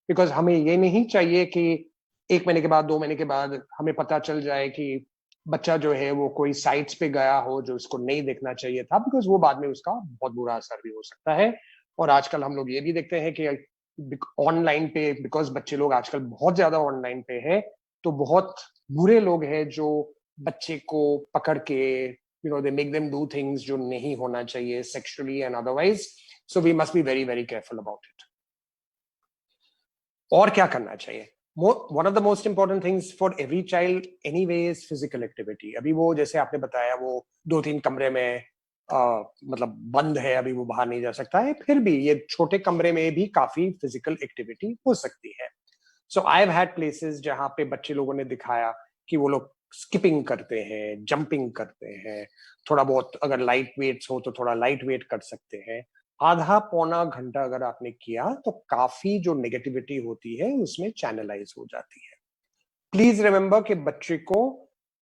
बिकॉज हमें ये नहीं चाहिए कि 1 महीने के बाद, 2 महीने के बाद हमें पता चल जाए कि बच्चा जो है वो कोई साइट्स पे गया हो जो उसको नहीं देखना चाहिए था, बिकॉज वो बाद में उसका बहुत बुरा असर भी हो सकता है। और आजकल हम लोग ये भी देखते हैं कि ऑनलाइन पे, बिकॉज बच्चे लोग आजकल बहुत ज्यादा ऑनलाइन पे है, तो बहुत बुरे लोग हैं जो बच्चे को पकड़ के they make them do things जो नहीं होना चाहिए sexually and otherwise. So we must be very very careful about it. और क्या करना चाहिए? One of the most important things for every child anyway is physical activity. अभी वो जैसे आपने बताया वो 2-3 कमरे में मतलब बंद है, अभी वो बाहर नहीं जा सकता है, फिर भी ये छोटे कमरे में भी काफी फिजिकल एक्टिविटी हो सकती है। सो आई हैव हैड प्लेसेस जहां पे बच्चे लोगों ने दिखाया कि वो लोग स्किपिंग करते हैं, जंपिंग करते हैं, थोड़ा बहुत अगर लाइट वेट्स हो तो थोड़ा लाइट वेट कर सकते हैं। आधा पौना घंटा अगर आपने किया तो काफी जो नेगेटिविटी होती है उसमें चैनलाइज हो जाती है। प्लीज रिमेंबर कि बच्चे को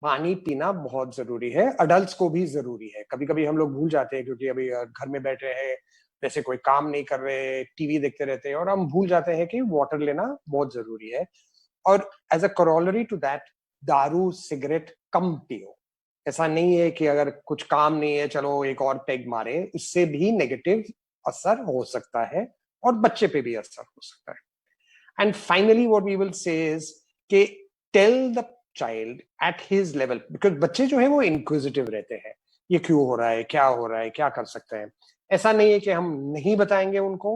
पानी पीना बहुत जरूरी है, अडल्ट्स को भी जरूरी है। कभी कभी हम लोग भूल जाते हैं क्योंकि अभी घर में बैठे हैं, वैसे कोई काम नहीं कर रहे, टीवी देखते रहते हैं, और हम भूल जाते हैं कि वाटर लेना बहुत जरूरी है। और as a corollary to that, दारू सिगरेट कम पियो। ऐसा नहीं है कि अगर कुछ काम नहीं है चलो एक और पेग मारे, उससे भी नेगेटिव असर हो सकता है और बच्चे पे भी असर हो सकता है। And finally what we will say is कि tell the child at his level, because बच्चे जो है वो इंक्विजिटिव रहते हैं, ये क्यों हो रहा है, क्या हो रहा है, क्या कर सकते हैं। ऐसा नहीं है कि हम नहीं बताएंगे उनको,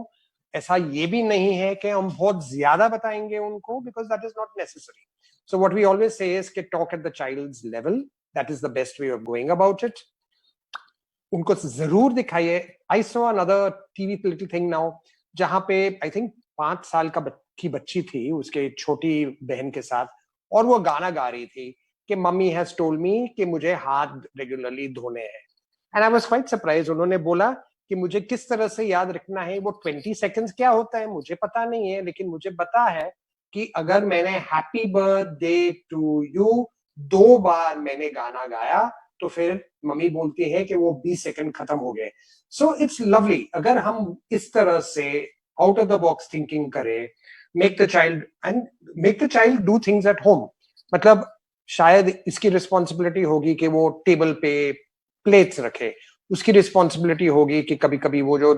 ऐसा ये भी नहीं है कि हम बहुत ज्यादा बताएंगे उनको, because that is not necessary. So what we always say is कि talk at the child's level, that is the best way of going about it. उनको जरूर दिखाइए। I saw another TV little thing now, जहां पे I think 5 साल की बच्ची थी उसके छोटी बहन के साथ, और वो गाना गा रही थी कि मम्मी हैज टोल्ड मी कि मुझे हाथ रेगुलरली धोने हैं। And I was quite surprise. उन्होंने बोला कि मुझे किस तरह से याद रखना है, वो 20 सेकंड्स क्या होता है मुझे पता नहीं है, लेकिन मुझे पता है कि अगर मैंने हैप्पी बर्थडे टू यू 2 बार मैंने गाना गाया तो फिर मम्मी बोलती है कि वो 20 सेकंड खत्म हो गए। सो इट्स लवली अगर हम इस तरह से out of the box thinking करें, make the child do things at home. मतलब शायद इसकी रिस्पॉन्सिबिलिटी होगी कि वो टेबल पे प्लेट्स रखे, उसकी रिस्पॉन्सिबिलिटी होगी कि कभी कभी वो जो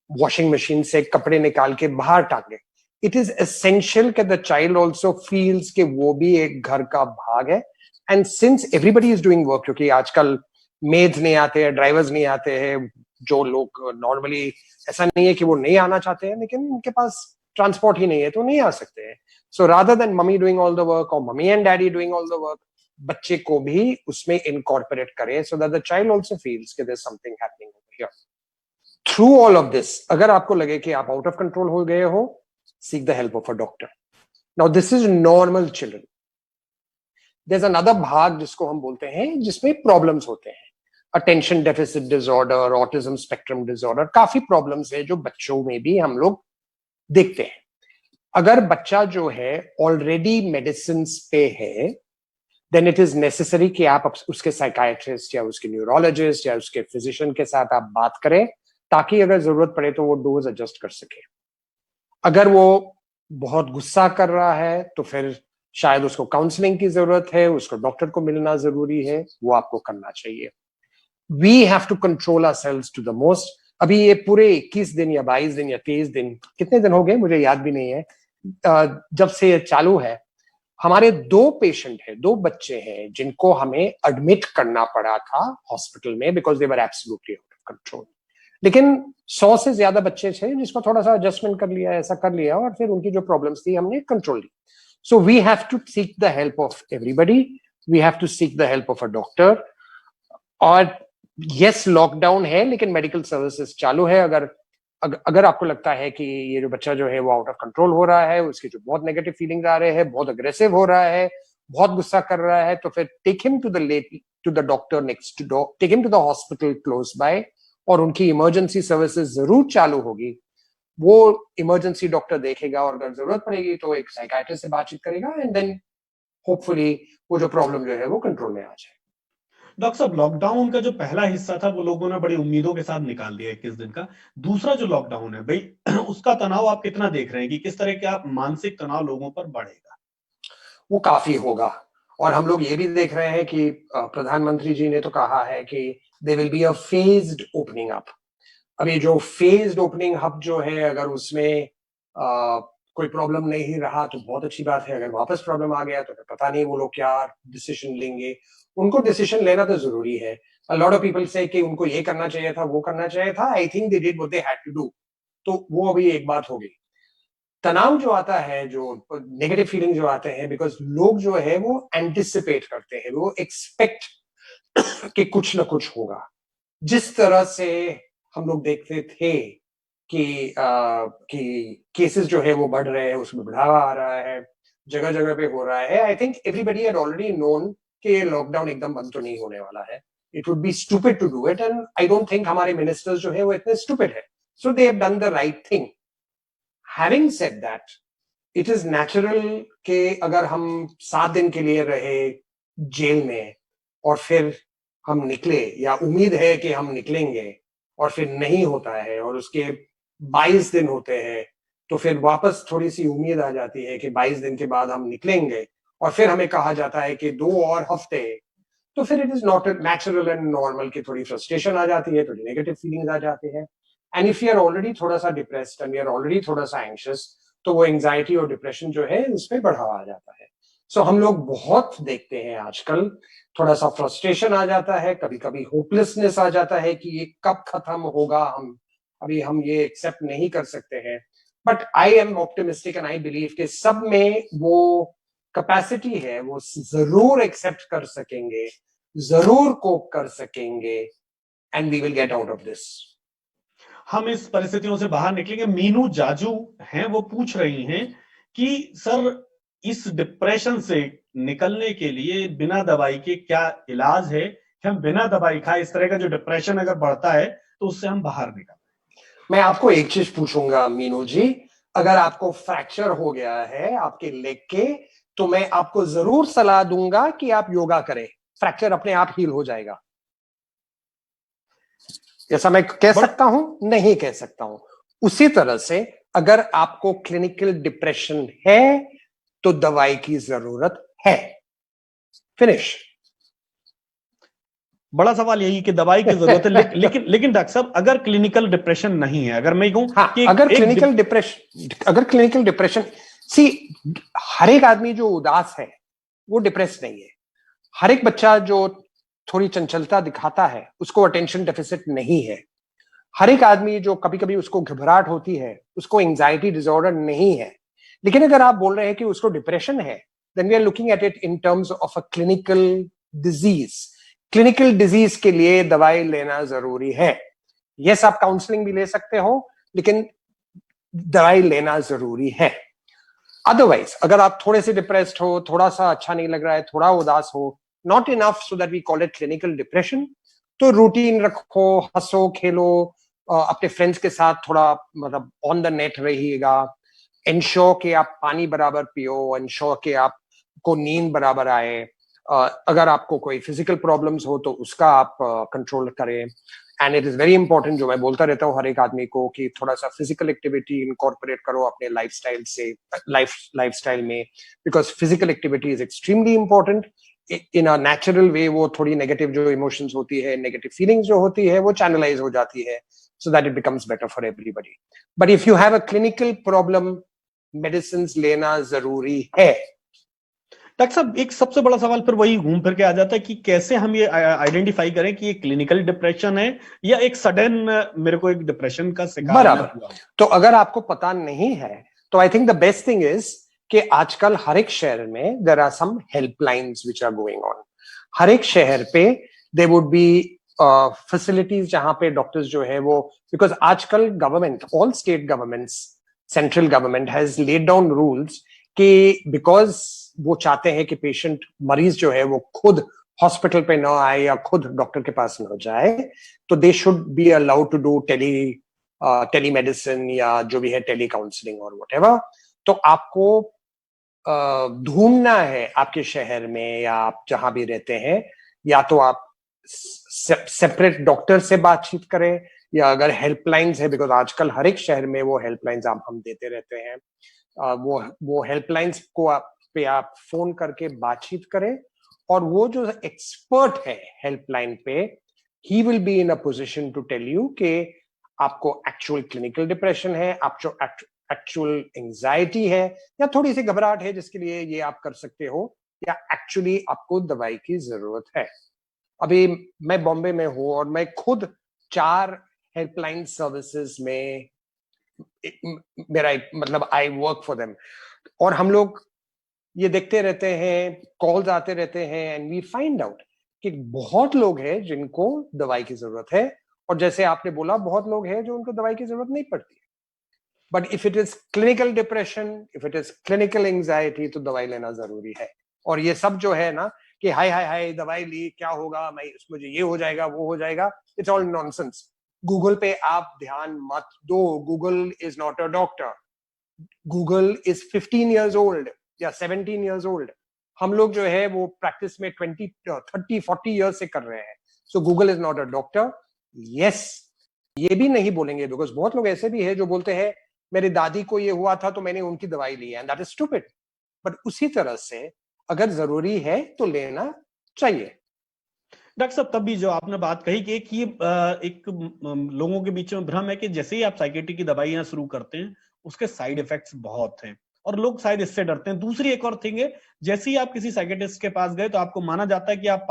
वॉशिंग मशीन से कपड़े निकाल के बाहर टांगे। इट इज एसेंशियल कि द चाइल्ड ऑल्सो फील्स कि वो भी एक घर का भाग है। And since everybody is doing work, क्योंकि आजकल मेड्स नहीं आते हैं, ड्राइवर्स नहीं आते हैं, जो लोग नॉर्मली, ऐसा नहीं है कि वो नहीं आना चाहते हैं, लेकिन उनके पास ट्रांसपोर्ट ही नहीं है तो नहीं आ सकते हैं। So rather than mummy doing all the work और mummy and daddy doing all the work, बच्चे को भी उसमें इनकॉर्पोरेट करें so that the child also feels कि there is something happening over here. Through all of this, अगर आपको लगे कि आप आउट ऑफ कंट्रोल हो गए हो, seek the help of a doctor. Now, this is normal children. There is another भाग जिसको हम बोलते हैं जिसमें प्रॉब्लम्स होते हैं, attention deficit disorder, autism spectrum disorder, काफी प्रॉब्लम्स है जो बच्चों में भी हम लोग देखते हैं। अगर बच्चा जो है ऑलरेडी मेडिसिन पे है, देन इट इज नेसेसरी कि आप उसके साइकाइट्रिस्ट या उसके न्यूरोलॉजिस्ट या उसके फिजिशियन के साथ आप बात करें, ताकि अगर जरूरत पड़े तो वो डोज एडजस्ट कर सके। अगर वो बहुत गुस्सा कर रहा है तो फिर शायद उसको काउंसलिंग की जरूरत है, उसको डॉक्टर को मिलना जरूरी है, वो आपको करना चाहिए। We have to control ourselves to the most. अभी ये पूरे 21 दिन या 22 दिन या 23 दिन, कितने दिन हो गए मुझे याद भी नहीं है, जब से ये चालू है, हमारे 2 पेशेंट है, 2 बच्चे हैं जिनको हमें एडमिट करना पड़ा था हॉस्पिटल में because they were absolutely out of control. लेकिन 100 से ज्यादा बच्चे थे जिसको थोड़ा सा एडजस्टमेंट कर लिया, ऐसा कर लिया, और फिर उनकी जो प्रॉब्लम्स थी हमने कंट्रोल ली। So we have to seek the help of everybody, we have to seek the help of a doctor. और यस, लॉकडाउन है लेकिन मेडिकल सर्विसेज चालू है। अगर आपको लगता है कि ये जो बच्चा जो है वो आउट ऑफ कंट्रोल हो रहा है, उसके जो बहुत नेगेटिव फीलिंग्स आ रहे हैं, बहुत अग्रेसिव हो रहा है, बहुत गुस्सा कर रहा है, तो फिर take him to the doctor next door, take him to the hospital close by, और उनकी इमरजेंसी सर्विसेज जरूर चालू होगी। वो इमरजेंसी डॉक्टर देखेगा और अगर जरूरत पड़ेगी तो एक साइकाइट्रिस्ट से बातचीत करेगा, एंड देन होपफुली वो जो प्रॉब्लम जो है वो कंट्रोल में आ जाए। डॉक्टर साहब, लॉकडाउन का जो पहला हिस्सा था वो लोगों ने बड़ी उम्मीदों के साथ निकाल दिया 21 दिन का। दूसरा जो लॉकडाउन है भाई, उसका तनाव आप कितना देख रहे हैं कि किस तरह का मानसिक तनाव लोगों पर बढ़ेगा? वो काफी होगा, और हम लोग ये भी देख रहे हैं कि प्रधानमंत्री जी ने तो कहा है कि they will be a phased opening up. अभी जो फेज्ड ओपनिंग अप जो है, अगर उसमें कोई प्रॉब्लम नहीं रहा तो बहुत अच्छी बात है, अगर वापस प्रॉब्लम आ गया तो फिर पता नहीं वो लोग क्या डिसीजन लेंगे। उनको डिसीजन लेना तो जरूरी है। अ लॉट ऑफ पीपल से कि उनको ये करना चाहिए था, वो करना चाहिए था, I think they did what they had to do. तो वो अभी एक बात हो गई। तनाव जो आता है, जो नेगेटिव फीलिंग जो आते हैं, बिकॉज लोग जो है वो एंटिसिपेट करते हैं, वो एक्सपेक्ट कि कुछ ना कुछ होगा। जिस तरह से हम लोग देखते थे कि केसेस जो है वो बढ़ रहे हैं, उसमें बढ़ावा आ रहा है, जगह जगह पे हो रहा है, I think everybody had already known कि ये लॉकडाउन एकदम बंद तो नहीं होने वाला है। It would be stupid to do it, and I don't think हमारे मिनिस्टर्स जो है वो इतने स्टूपिड है। So they have done the right thing. Having said that, it is natural कि अगर हम 7 दिन के लिए रहे जेल में और फिर हम निकले, या उम्मीद है कि हम निकलेंगे और फिर नहीं होता है, और उसके 22 दिन होते हैं, तो फिर वापस थोड़ी सी उम्मीद आ जाती है कि 22 दिन के बाद हम निकलेंगे, और फिर हमें कहा जाता है कि 2 और हफ्ते, तो फिर it is not natural and normal कि थोड़ी फ्रस्ट्रेशन आ जाती है, थोड़ी नेगेटिव फीलिंग्स आ जाती है। And if you are already थोड़ा सा depressed and you are already थोड़ा सा एंग्शियस, तो वो एंजाइटी और डिप्रेशन जो है उसमें बढ़ावा आ जाता है। सो हम लोग बहुत देखते हैं आजकल, थोड़ा सा फ्रस्ट्रेशन आ जाता है, कभी कभी होपलेसनेस आ जाता है कि ये कब खत्म होगा, हम ये एक्सेप्ट नहीं कर सकते हैं। But I am optimistic and I believe कि सब में वो कैपेसिटी है, वो जरूर एक्सेप्ट कर सकेंगे, जरूर कोप कर सकेंगे, and we will get out of this. हम इस परिस्थितियों से बाहर निकलेंगे। मीनू जाजू हैं, वो पूछ रही हैं कि सर, इस डिप्रेशन से निकलने के लिए बिना दवाई के क्या इलाज है कि हम बिना दवाई खाए इस तरह का जो डिप्रेशन अगर बढ़ता है तो उससे हम बाहर निकल? मैं आपको एक चीज पूछूंगा मीनू जी, अगर आपको फ्रैक्चर हो गया है आपके लेग के, तो मैं आपको जरूर सलाह दूंगा कि आप योगा करें, फ्रैक्चर अपने आप हील हो जाएगा। ऐसा मैं कह सकता हूं? नहीं कह सकता हूं। उसी तरह से अगर आपको क्लिनिकल डिप्रेशन है तो दवाई की जरूरत है। फिनिश। बड़ा सवाल यही कि दवाई की जरूरत है, लेकिन डॉक्टर साहब, अगर क्लिनिकल डिप्रेशन नहीं है, अगर मैं कहूं कि अगर क्लिनिकल डिप्रेशन, सी, हर एक आदमी जो उदास है वो डिप्रेस नहीं है। हर एक बच्चा जो थोड़ी चंचलता दिखाता है उसको अटेंशन डेफिसिट नहीं है। हर एक आदमी जो कभी कभी उसको घबराहट होती है उसको एंजाइटी डिसऑर्डर नहीं है। लेकिन अगर आप बोल रहे हैं कि उसको डिप्रेशन है, then we are looking at it in terms of a clinical disease. Clinical disease के लिए दवाई लेना जरूरी है। यस, आप काउंसलिंग भी ले सकते हो, लेकिन दवाई लेना जरूरी है। अदरवाइज अगर आप थोड़े से डिप्रेस्ड हो, थोड़ा सा अच्छा नहीं लग रहा है, थोड़ा उदास हो, not enough so that we call it clinical depression, तो रूटीन रखो, हंसो खेलो, अपने फ्रेंड्स के साथ थोड़ा मतलब ऑन द नेट रहिएगा, इंश्योर कि आप पानी बराबर पियो, इंश्योर कि आपको नींद बराबर आए, अगर आपको कोई फिजिकल प्रॉब्लम्स हो तो उसका आप कंट्रोल करें। And it is very important, जो मैं बोलता रहता हूँ हर एक आदमी को, कि थोड़ा सा फिजिकल एक्टिविटी इनकॉर्पोरेट करो अपने लाइफस्टाइल में, because physical activity is extremely important. In a natural way वो थोड़ी नेगेटिव जो इमोशंस होती है, नेगेटिव फीलिंग्स जो होती है, वो चैनलाइज हो जाती है, so that it becomes better for everybody. But if you have a clinical problem, medicines लेना जरूरी है। डॉक्टर साहब, एक सबसे बड़ा सवाल फिर वही घूम फिर के आ जाता है कि कैसे हम ये आइडेंटिफाई करें कि ये क्लिनिकल डिप्रेशन है या एक सडन मेरे को एक डिप्रेशन का शिकार बराबर। तो अगर आपको पता नहीं है तो I think the best thing is कि आजकल हर एक शहर में there are some helplines which are going on. हर एक शहर पे देयर वुड बी फैसिलिटीज जहां पे डॉक्टर्स जो है वो, बिकॉज आजकल government, all state governments, central government has laid down rules कि बिकॉज वो चाहते हैं कि पेशेंट, मरीज जो है वो खुद हॉस्पिटल पे ना आए या खुद डॉक्टर के पास ना जाए, तो they should be allowed to do telemedicine या जो भी है टेली काउंसलिंग और व्हाटएवर। तो आपको ढूंढना है आपके शहर में या आप जहां भी रहते हैं, या तो आप सेपरेट डॉक्टर से बातचीत करें, या अगर हेल्पलाइंस है, बिकॉज आजकल हर एक शहर में वो हेल्पलाइंस हम देते रहते हैं, वो हेल्पलाइंस को पे आप फोन करके बातचीत करें, और वो जो एक्सपर्ट है हेल्पलाइन पे, he will be in a position to tell you कि आपको एक्चुअल क्लिनिकल डिप्रेशन है, आपको एक्चुअल एंजाइटी है, या थोड़ी सी घबराहट है जिसके लिए ये आप कर सकते हो, या एक्चुअली आपको दवाई की जरूरत है। अभी मैं बॉम्बे में हूं और मैं खुद 4 हेल्पलाइन सर्विसेज में मेरा मतलब आई वर्क फॉर देम, और हम लोग ये देखते रहते हैं, कॉल्स आते रहते हैं, एंड वी फाइंड आउट कि बहुत लोग हैं जिनको दवाई की जरूरत है, और जैसे आपने बोला बहुत लोग हैं जो उनको दवाई की जरूरत नहीं पड़ती है। But if it is clinical depression, if it is clinical anxiety, तो दवाई लेना जरूरी है। और ये सब जो है ना कि हाय हाय हाय दवाई ली क्या होगा, मैं मुझे ये हो जाएगा वो हो जाएगा, इट्स ऑल नॉनसेंस। गूगल पे आप ध्यान मत दो, Google is not a doctor. Google is 15 years old या 17 years old। हम लोग जो है वो प्रैक्टिस में 20, 30, 40 years से कर रहे हैं। सो Google is not a doctor. Yes, ये भी नहीं बोलेंगे, बिकॉज बहुत लोग ऐसे भी है जो बोलते हैं मेरी दादी को ये हुआ था तो मैंने उनकी दवाई ली है, and that is stupid. But उसी तरह से अगर जरूरी है तो लेना चाहिए। डॉक्टर साहब, तभी जो आपने बात कही कि एक लोगों के बीच में भ्रम है कि जैसे ही आप साइकेट्री की दवाइयां शुरू करते हैं उसके साइड इफेक्ट्स बहुत हैं और लोग शायद इससे डरते हैं। दूसरी एक और थिंग है, जैसे ही आप किसी साइकेट्रिस्ट के पास गए तो आपको माना जाता है कि आप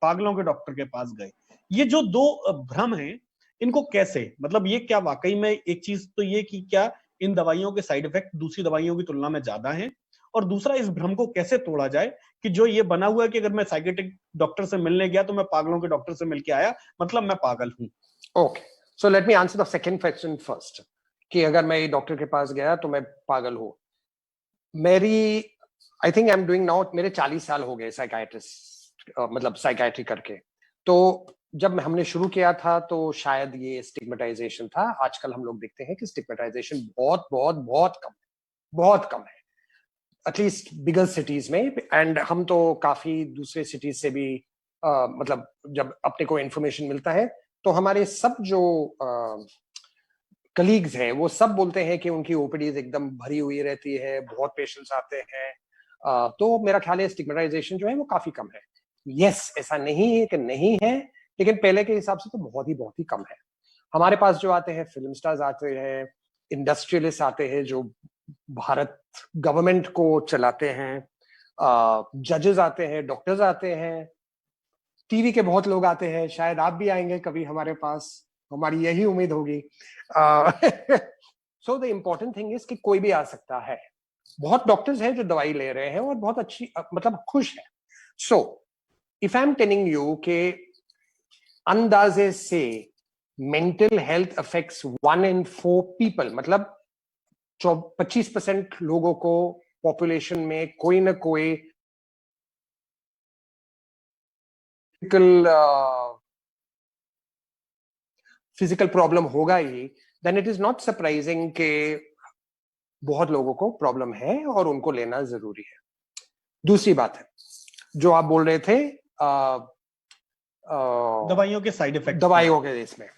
पागलों के डॉक्टर के पास गए। ये जो दो भ्रम है, इनको कैसे, मतलब ये क्या वाकई में एक चीज तो ये कि क्या इन दवाइयों के साइड इफेक्ट दूसरी दवाइयों की तुलना में ज्यादा हैं, और दूसरा इस भ्रम को कैसे तोड़ा जाए कि जो ये बना हुआ है कि अगर मैं साइकेट्रिक डॉक्टर से मिलने गया तो मैं पागलों के डॉक्टर से मिलके आया, मतलब मैं पागल हूं। Okay, so let me answer the second question first, कि अगर मैं डॉक्टर के पास गया तो मैं पागल हूं। मेरी I think I am doing now, मेरे 40 साल हो गए साइकाइट्रिस्ट, मतलब साइकाइट्री करके। तो जब हमने शुरू किया था तो शायद ये स्टिग्मेटाइजेशन था। आजकल हम लोग देखते हैं कि स्टिग्मेटाइजेशन बहुत बहुत बहुत कम है, बहुत कम है, एटलीस्ट बिगर सिटीज में। एंड हम तो काफी दूसरे सिटीज से भी मतलब जब अपने को इंफॉर्मेशन मिलता है तो हमारे सब जो कलीग्स हैं वो सब बोलते हैं कि उनकी ओपीडीज एकदम भरी हुई रहती है, बहुत पेशेंट्स आते हैं। तो मेरा ख्याल है स्टिग्मेटाइजेशन जो है वो काफी कम है। यस, ऐसा नहीं है कि नहीं है, लेकिन पहले के हिसाब से तो बहुत ही कम है। हमारे पास जो आते हैं फिल्म स्टार्स आते हैं, इंडस्ट्रियलिस्ट आते हैं जो भारत गवर्नमेंट को चलाते हैं, जजेस आते हैं, डॉक्टर्स आते हैं, टीवी के बहुत लोग आते हैं, शायद आप भी आएंगे कभी हमारे पास, हमारी यही उम्मीद होगी। So the important thing is कि कोई भी आ सकता है। बहुत डॉक्टर्स हैं जो दवाई ले रहे हैं और बहुत अच्छी मतलब खुश है। So if I am telling you के अंदाजे से mental health affects 1 in 4 people, मतलब 25% लोगों को पॉपुलेशन में कोई ना कोई फिजिकल प्रॉब्लम होगा ही, then it is not surprising कि बहुत लोगों को प्रॉब्लम है और उनको लेना जरूरी है। दूसरी बात है जो आप बोल रहे थे दवाइयों के साइड इफेक्ट, दवाइयों के इसमें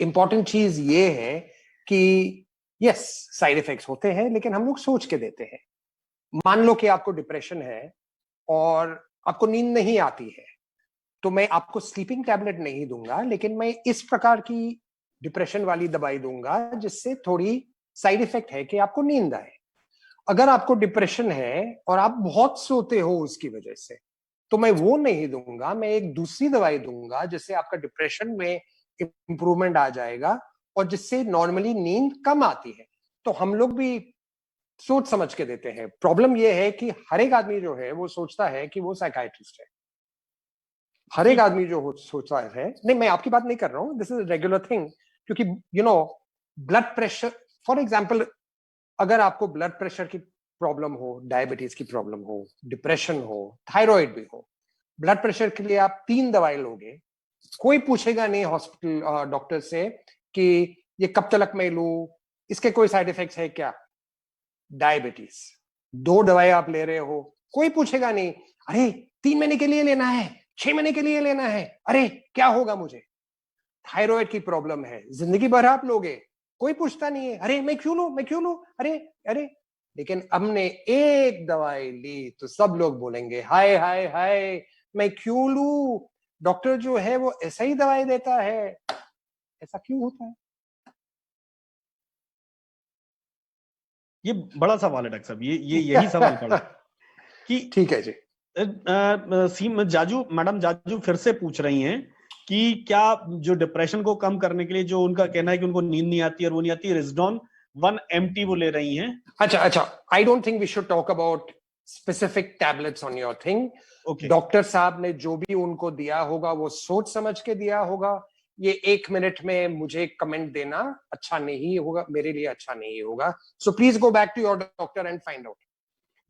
इंपॉर्टेंट चीज ये है कि यस साइड इफेक्ट्स होते हैं, लेकिन हम लोग सोच के देते हैं। मान लो कि आपको डिप्रेशन है और आपको नींद नहीं आती है, तो मैं आपको स्लीपिंग टैबलेट नहीं दूंगा, लेकिन मैं इस प्रकार की डिप्रेशन वाली दवाई दूंगा जिससे थोड़ी साइड इफेक्ट है कि आपको नींद आए। अगर आपको डिप्रेशन है और आप बहुत सोते हो उसकी वजह से, तो मैं वो नहीं दूंगा, मैं एक दूसरी दवाई दूंगा जिससे आपका डिप्रेशन में इंप्रूवमेंट आ जाएगा और जिससे नॉर्मली नींद कम आती है। तो हम लोग भी सोच समझ के देते हैं। प्रॉब्लम ये है कि हर एक आदमी जो है वो सोचता है कि वो साइकाइट्रिस्ट है। हर एक आदमी जो सोचता है, नहीं मैं आपकी बात नहीं कर रहा हूं, दिस इज रेगुलर थिंग, क्योंकि you know blood pressure for example, अगर आपको ब्लड प्रेशर की प्रॉब्लम हो, डायबिटीज की प्रॉब्लम हो, डिप्रेशन हो, थायराइड भी हो, ब्लड प्रेशर के लिए आप 3 दवाई लोगे, कोई पूछेगा नहीं हॉस्पिटल डॉक्टर से कि ये कब तक मैं लूं, इसके कोई साइड इफेक्ट्स है क्या। डायबिटीज 2 दवाई आप ले रहे हो, कोई पूछेगा नहीं अरे 3 महीने के लिए लेना है, 6 महीने के लिए लेना है, अरे क्या होगा मुझे। थायराइड की प्रॉब्लम है, जिंदगी भर आप लोगे, कोई पूछता नहीं है अरे मैं क्यों लूं, अरे अरे। लेकिन हमने एक दवाई ली तो सब लोग बोलेंगे हाय हाय हाय मैं क्यों लूं, डॉक्टर जो है वो ऐसा ही दवाई देता है। ऐसा क्यों होता है? ये बड़ा सवाल है डॉक्टर साहब, ये यही सवाल पड़ा कि ठीक है जी। मैडम जाजू फिर से पूछ रही हैं कि क्या जो डिप्रेशन को कम करने के लिए, जो उनका कहना है कि उनको नींद नहीं आती और वो नहीं आती, रिजडॉन 1 MT वो ले रही हैं। अच्छा, I don't think we should talk about specific tablets on your thing. Doctor साहब ने जो भी उनको दिया होगा वो सोच समझ के दिया होगा। ये 1 मिनट में मुझे कमेंट देना अच्छा नहीं होगा, मेरे लिए अच्छा नहीं होगा। So please go back to your doctor and find out.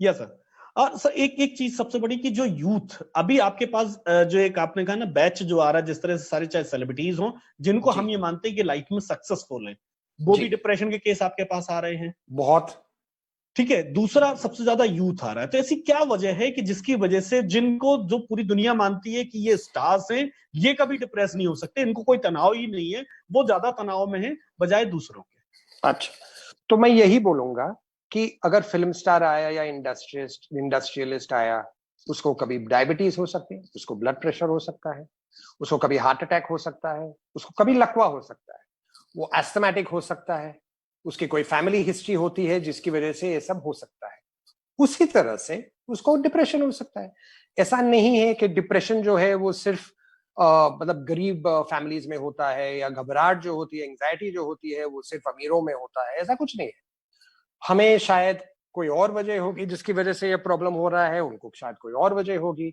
Yes sir. और सर एक चीज सबसे बड़ी कि जो यूथ अभी आपके पास जो एक आपने कहा ना बैच जो आ रहा है, जिस तरह से सारे चाहे सेलिब्रिटीज हों जिनको हम ये मानते हैं कि लाइफ में सक्सेसफुल हैं, वो भी डिप्रेशन के केस आपके पास आ रहे हैं बहुत। ठीक है। दूसरा सबसे ज्यादा यूथ आ रहा है, तो ऐसी क्या वजह है कि जिसकी वजह से जिनको जो पूरी दुनिया मानती है कि ये स्टार्स हैं, ये कभी डिप्रेस नहीं हो सकते, इनको कोई तनाव ही नहीं है, वो ज्यादा तनाव में है बजाय दूसरों के। अच्छा, तो मैं यही बोलूंगा कि अगर फिल्म स्टार आया या इंडस्ट्रियलिस्ट आया, उसको कभी डायबिटीज हो सकती है, उसको ब्लड प्रेशर हो सकता है, उसको कभी हार्ट अटैक हो सकता है, उसको कभी लकवा हो सकता है, वो एस्थमेटिक हो सकता है, उसकी कोई फैमिली हिस्ट्री होती है जिसकी वजह से ये सब हो सकता है। उसी तरह से उसको डिप्रेशन हो सकता है। ऐसा नहीं है कि डिप्रेशन जो है वो सिर्फ मतलब गरीब फैमिलीज में होता है, या घबराहट जो होती है, एंजाइटी जो होती है वो सिर्फ अमीरों में होता है। ऐसा कुछ नहीं है। हमें शायद कोई और वजह होगी जिसकी वजह से ये प्रॉब्लम हो रहा है, उनको शायद कोई और वजह होगी।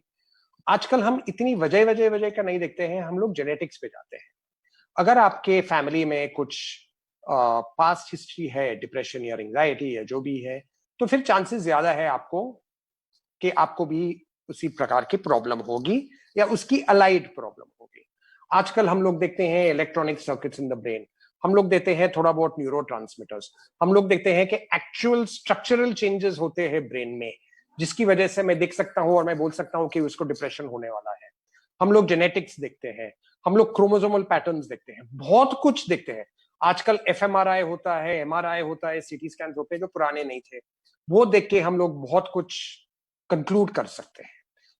आजकल हम इतनी वजह का नहीं देखते हैं, हम लोग जेनेटिक्स पे जाते हैं। अगर आपके फैमिली में कुछ पास्ट हिस्ट्री है डिप्रेशन या एंजाइटी या जो भी है, तो फिर चांसेस ज्यादा है आपको कि आपको भी उसी प्रकार की प्रॉब्लम होगी या उसकी अलाइड प्रॉब्लम होगी। आजकल हम लोग देखते हैं electronic circuits in the brain, हम लोग देते हैं थोड़ा बहुत न्यूरोट्रांसमीटर्स, हम लोग देखते हैं कि एक्चुअल स्ट्रक्चरल चेंजेस होते हैं ब्रेन में, जिसकी वजह से मैं देख सकता हूं और मैं बोल सकता हूं कि उसको डिप्रेशन होने वाला है। हम लोग जेनेटिक्स देखते हैं, हम लोग क्रोमोसोमल पैटर्न्स देखते हैं, बहुत कुछ देखते हैं। आजकल एफएमआरआई होता है, एमआरआई होता है, सीटी स्कैन होते हैं जो पुराने नहीं थे, वो देख के हम लोग बहुत कुछ कंक्लूड कर सकते हैं।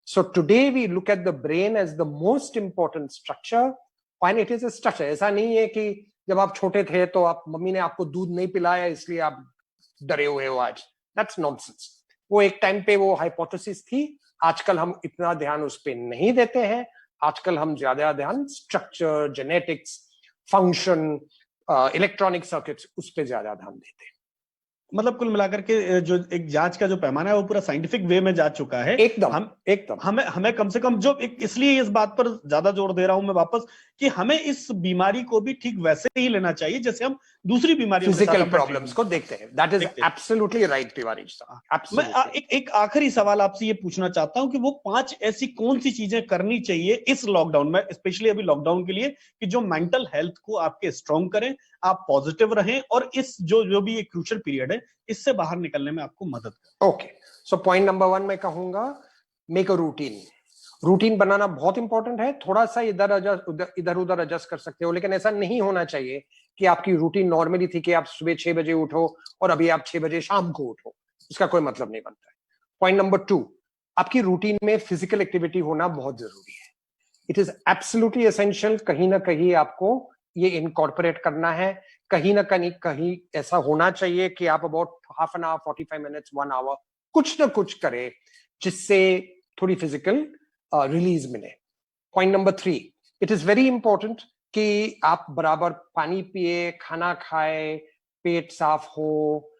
So today we look at the brain as the most important structure, and it is a structure. ऐसा नहीं है कि जब आप छोटे थे तो आप मम्मी ने आपको दूध नहीं पिलाया इसलिए आप डरे हुए हो आज, दैट्स नॉनसेंस। वो एक टाइम पे वो हाइपोथेसिस थी, आजकल हम इतना ध्यान उस पर नहीं देते हैं। आजकल हम ज्यादा ध्यान structure, genetics, function, electronic circuits, उस पर ज्यादा ध्यान देते हैं। मतलब कुल मिलाकर के जो एक जांच का जो पैमाना है वो पूरा साइंटिफिक वे में जा चुका है। एकदम हमें कम से कम जो इसलिए इस बात पर ज्यादा जोर दे रहा हूं मैं वापस कि हमें इस बीमारी को भी ठीक वैसे ही लेना चाहिए जैसे हम दूसरी बीमारियों के साथ फिजिकल अपना प्रॉब्लम्स को देखते हैं। That is absolutely right Tiwari साहब, मैं एब्सोल्युटली। एक आखिरी सवाल आपसे ये पूछना चाहता हूं कि वो 5 ऐसी कौन सी चीजें करनी चाहिए इस लॉकडाउन में, स्पेशली अभी लॉकडाउन के लिए, कि जो मेंटल हेल्थ को आपके स्ट्रांग करें, आप पॉजिटिव रहें और इस जो भी ये क्रूशियल पीरियड है इससे बाहर निकलने में आपको मदद करें। ओके, सो पॉइंट नंबर 1 मैं कहूंगा, मेक अ रूटीन। रूटीन बनाना बहुत इंपॉर्टेंट है। थोड़ा सा इधर उधर एडजस्ट कर सकते हो, लेकिन ऐसा नहीं होना चाहिए कि आपकी रूटीन नॉर्मली थी कि आप सुबह 6 बजे उठो और अभी आप 6 बजे शाम को उठो, इसका कोई मतलब नहीं बनता है। पॉइंट नंबर 2, आपकी रूटीन में फिजिकल एक्टिविटी होना बहुत जरूरी है। It is absolutely essential. कहीं ना कहीं आपको ये इनकॉर्पोरेट करना है। कहीं ना कहीं ऐसा होना चाहिए कि आप about half an hour, 45 minutes, 1 hour कुछ ना कुछ करें जिससे थोड़ी फिजिकल रिलीज मिले। Point number 3, it is very important कि आप बराबर पानी पिए, खाना खाए, पेट साफ हो।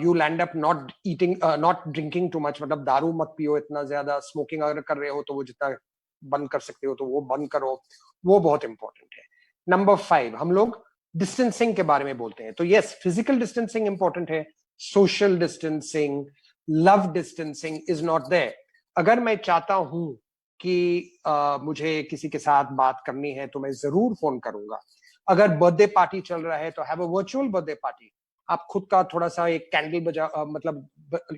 You land up not eating, not drinking too much, मतलब दारू मत पियो इतना ज्यादा। स्मोकिंग अगर कर रहे हो तो वो जितना बंद कर सकते हो तो वो बंद करो, वो बहुत इंपॉर्टेंट है। नंबर 5, हम लोग डिस्टेंसिंग के बारे में बोलते हैं, तो यस, फिजिकल डिस्टेंसिंग इंपॉर्टेंट है। Social distancing, love distancing is not there. अगर मैं चाहता हूं कि मुझे किसी के साथ बात करनी है तो मैं जरूर फोन करूंगा। अगर बर्थडे पार्टी चल रहा है तो have a virtual birthday party. आप खुद का थोड़ा सा एक कैंडल बजा, मतलब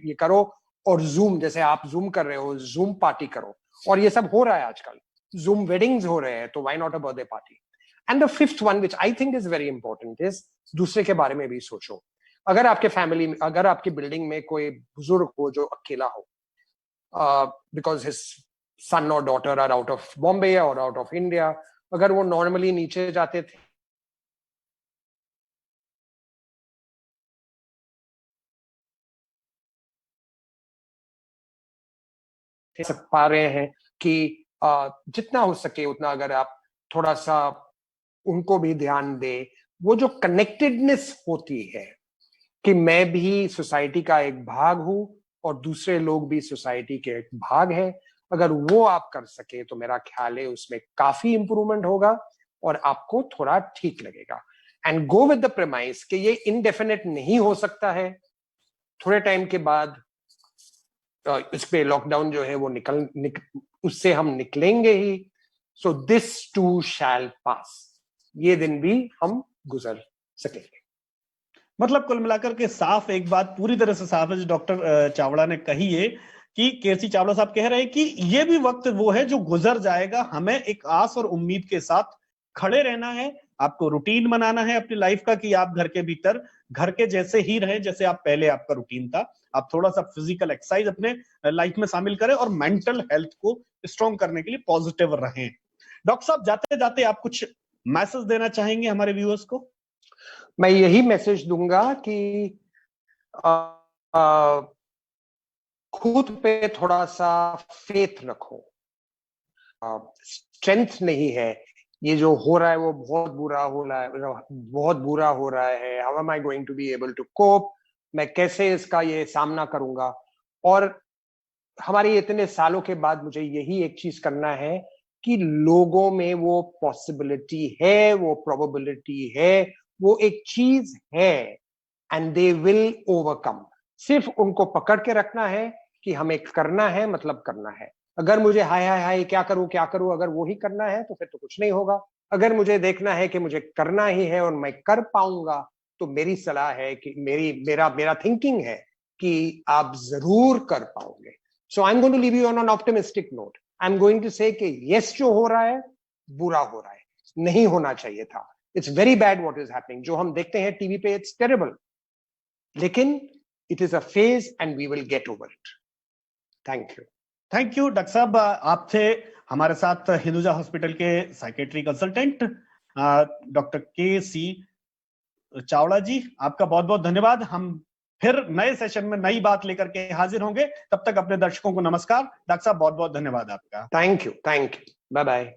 ये करो, और जूम, जैसे आप जूम कर रहे हो, जूम पार्टी करो। और ये सब हो रहा है आजकल, जूम वेडिंग्स हो रहे हैं, तो why not a birthday party. And the fifth one which I think is very important is, दूसरे के बारे में भी सोचो। अगर आपके फैमिली में, अगर आपकी बिल्डिंग में कोई बुजुर्ग हो जो अकेला हो, बिकॉज हिज सन और daughter are out of Bombay और आउट ऑफ इंडिया, अगर वो नॉर्मली नीचे जाते थे पा रहे हैं कि जितना हो सके उतना अगर आप थोड़ा सा उनको भी ध्यान दे। वो जो कनेक्टेडनेस होती है कि मैं भी सोसाइटी का एक भाग हूं और दूसरे लोग भी सोसाइटी के एक भाग हैं, अगर वो आप कर सके तो मेरा ख्याल है उसमें काफी इंप्रूवमेंट होगा और आपको थोड़ा ठीक लगेगा। And go with the premise कि ये इनडेफिनेट नहीं हो सकता है, थोड़े टाइम के बाद इस पे लॉकडाउन जो है वो उससे हम निकलेंगे ही। So this too shall pass, ये दिन भी हम गुजर सकेंगे। मतलब कुल मिलाकर के साफ एक बात पूरी तरह से साफ है जो डॉक्टर चावड़ा ने कही है कि केसी चावड़ा साहब कह रहे हैं कि ये भी वक्त वो है जो गुजर जाएगा, हमें एक आस और उम्मीद के साथ खड़े रहना है। आपको रूटीन बनाना है अपनी लाइफ का कि आप घर के भीतर घर के जैसे ही रहें जैसे आप पहले आपका रूटीन था। आप थोड़ा सा फिजिकल एक्सरसाइज अपने लाइफ में शामिल करें और मेंटल हेल्थ को स्ट्रॉन्ग करने के लिए पॉजिटिव रहें। डॉक्टर साहब जाते जाते आप कुछ मैसेज देना चाहेंगे हमारे व्यूअर्स को? मैं यही मैसेज दूंगा कि खुद पे थोड़ा सा फेथ रखो। स्ट्रेंथ नहीं है, ये जो हो रहा है वो बहुत बुरा हो रहा है, बहुत बुरा हो रहा है। How am I going to be able to cope, मैं कैसे इसका ये सामना करूंगा। और हमारे इतने सालों के बाद मुझे यही एक चीज करना है कि लोगों में वो पॉसिबिलिटी है, वो प्रोबेबिलिटी है, वो एक चीज है, एंड दे विल ओवरकम। सिर्फ उनको पकड़ के रखना है कि हमें करना है, मतलब करना है। अगर मुझे हाय हाय हाय क्या करूं, अगर वो ही करना है तो फिर तो कुछ नहीं होगा। अगर मुझे देखना है कि मुझे करना ही है और मैं कर पाऊंगा, तो मेरी सलाह है कि मेरा थिंकिंग है कि आप जरूर कर पाओगे। So I am going to leave you on an optimistic note. I am going to say कि यस, जो हो रहा है बुरा हो रहा है, नहीं होना चाहिए था। It's very bad what is happening, जो हम देखते हैं टीवी पे, इट्स टेरेबल, लेकिन it is a phase and we will get over it. Thank you. Thank you doctor साहब। आप थे हमारे साथ हिंदुजा हॉस्पिटल के psychiatry consultant doctor KC Chawda ji, आपका बहुत बहुत धन्यवाद। हम फिर नए सेशन में नई बात लेकर के हाजिर होंगे, तब तक अपने दर्शकों को नमस्कार। डॉक्टर साहब बहुत बहुत धन्यवाद आपका। Thank you, bye bye.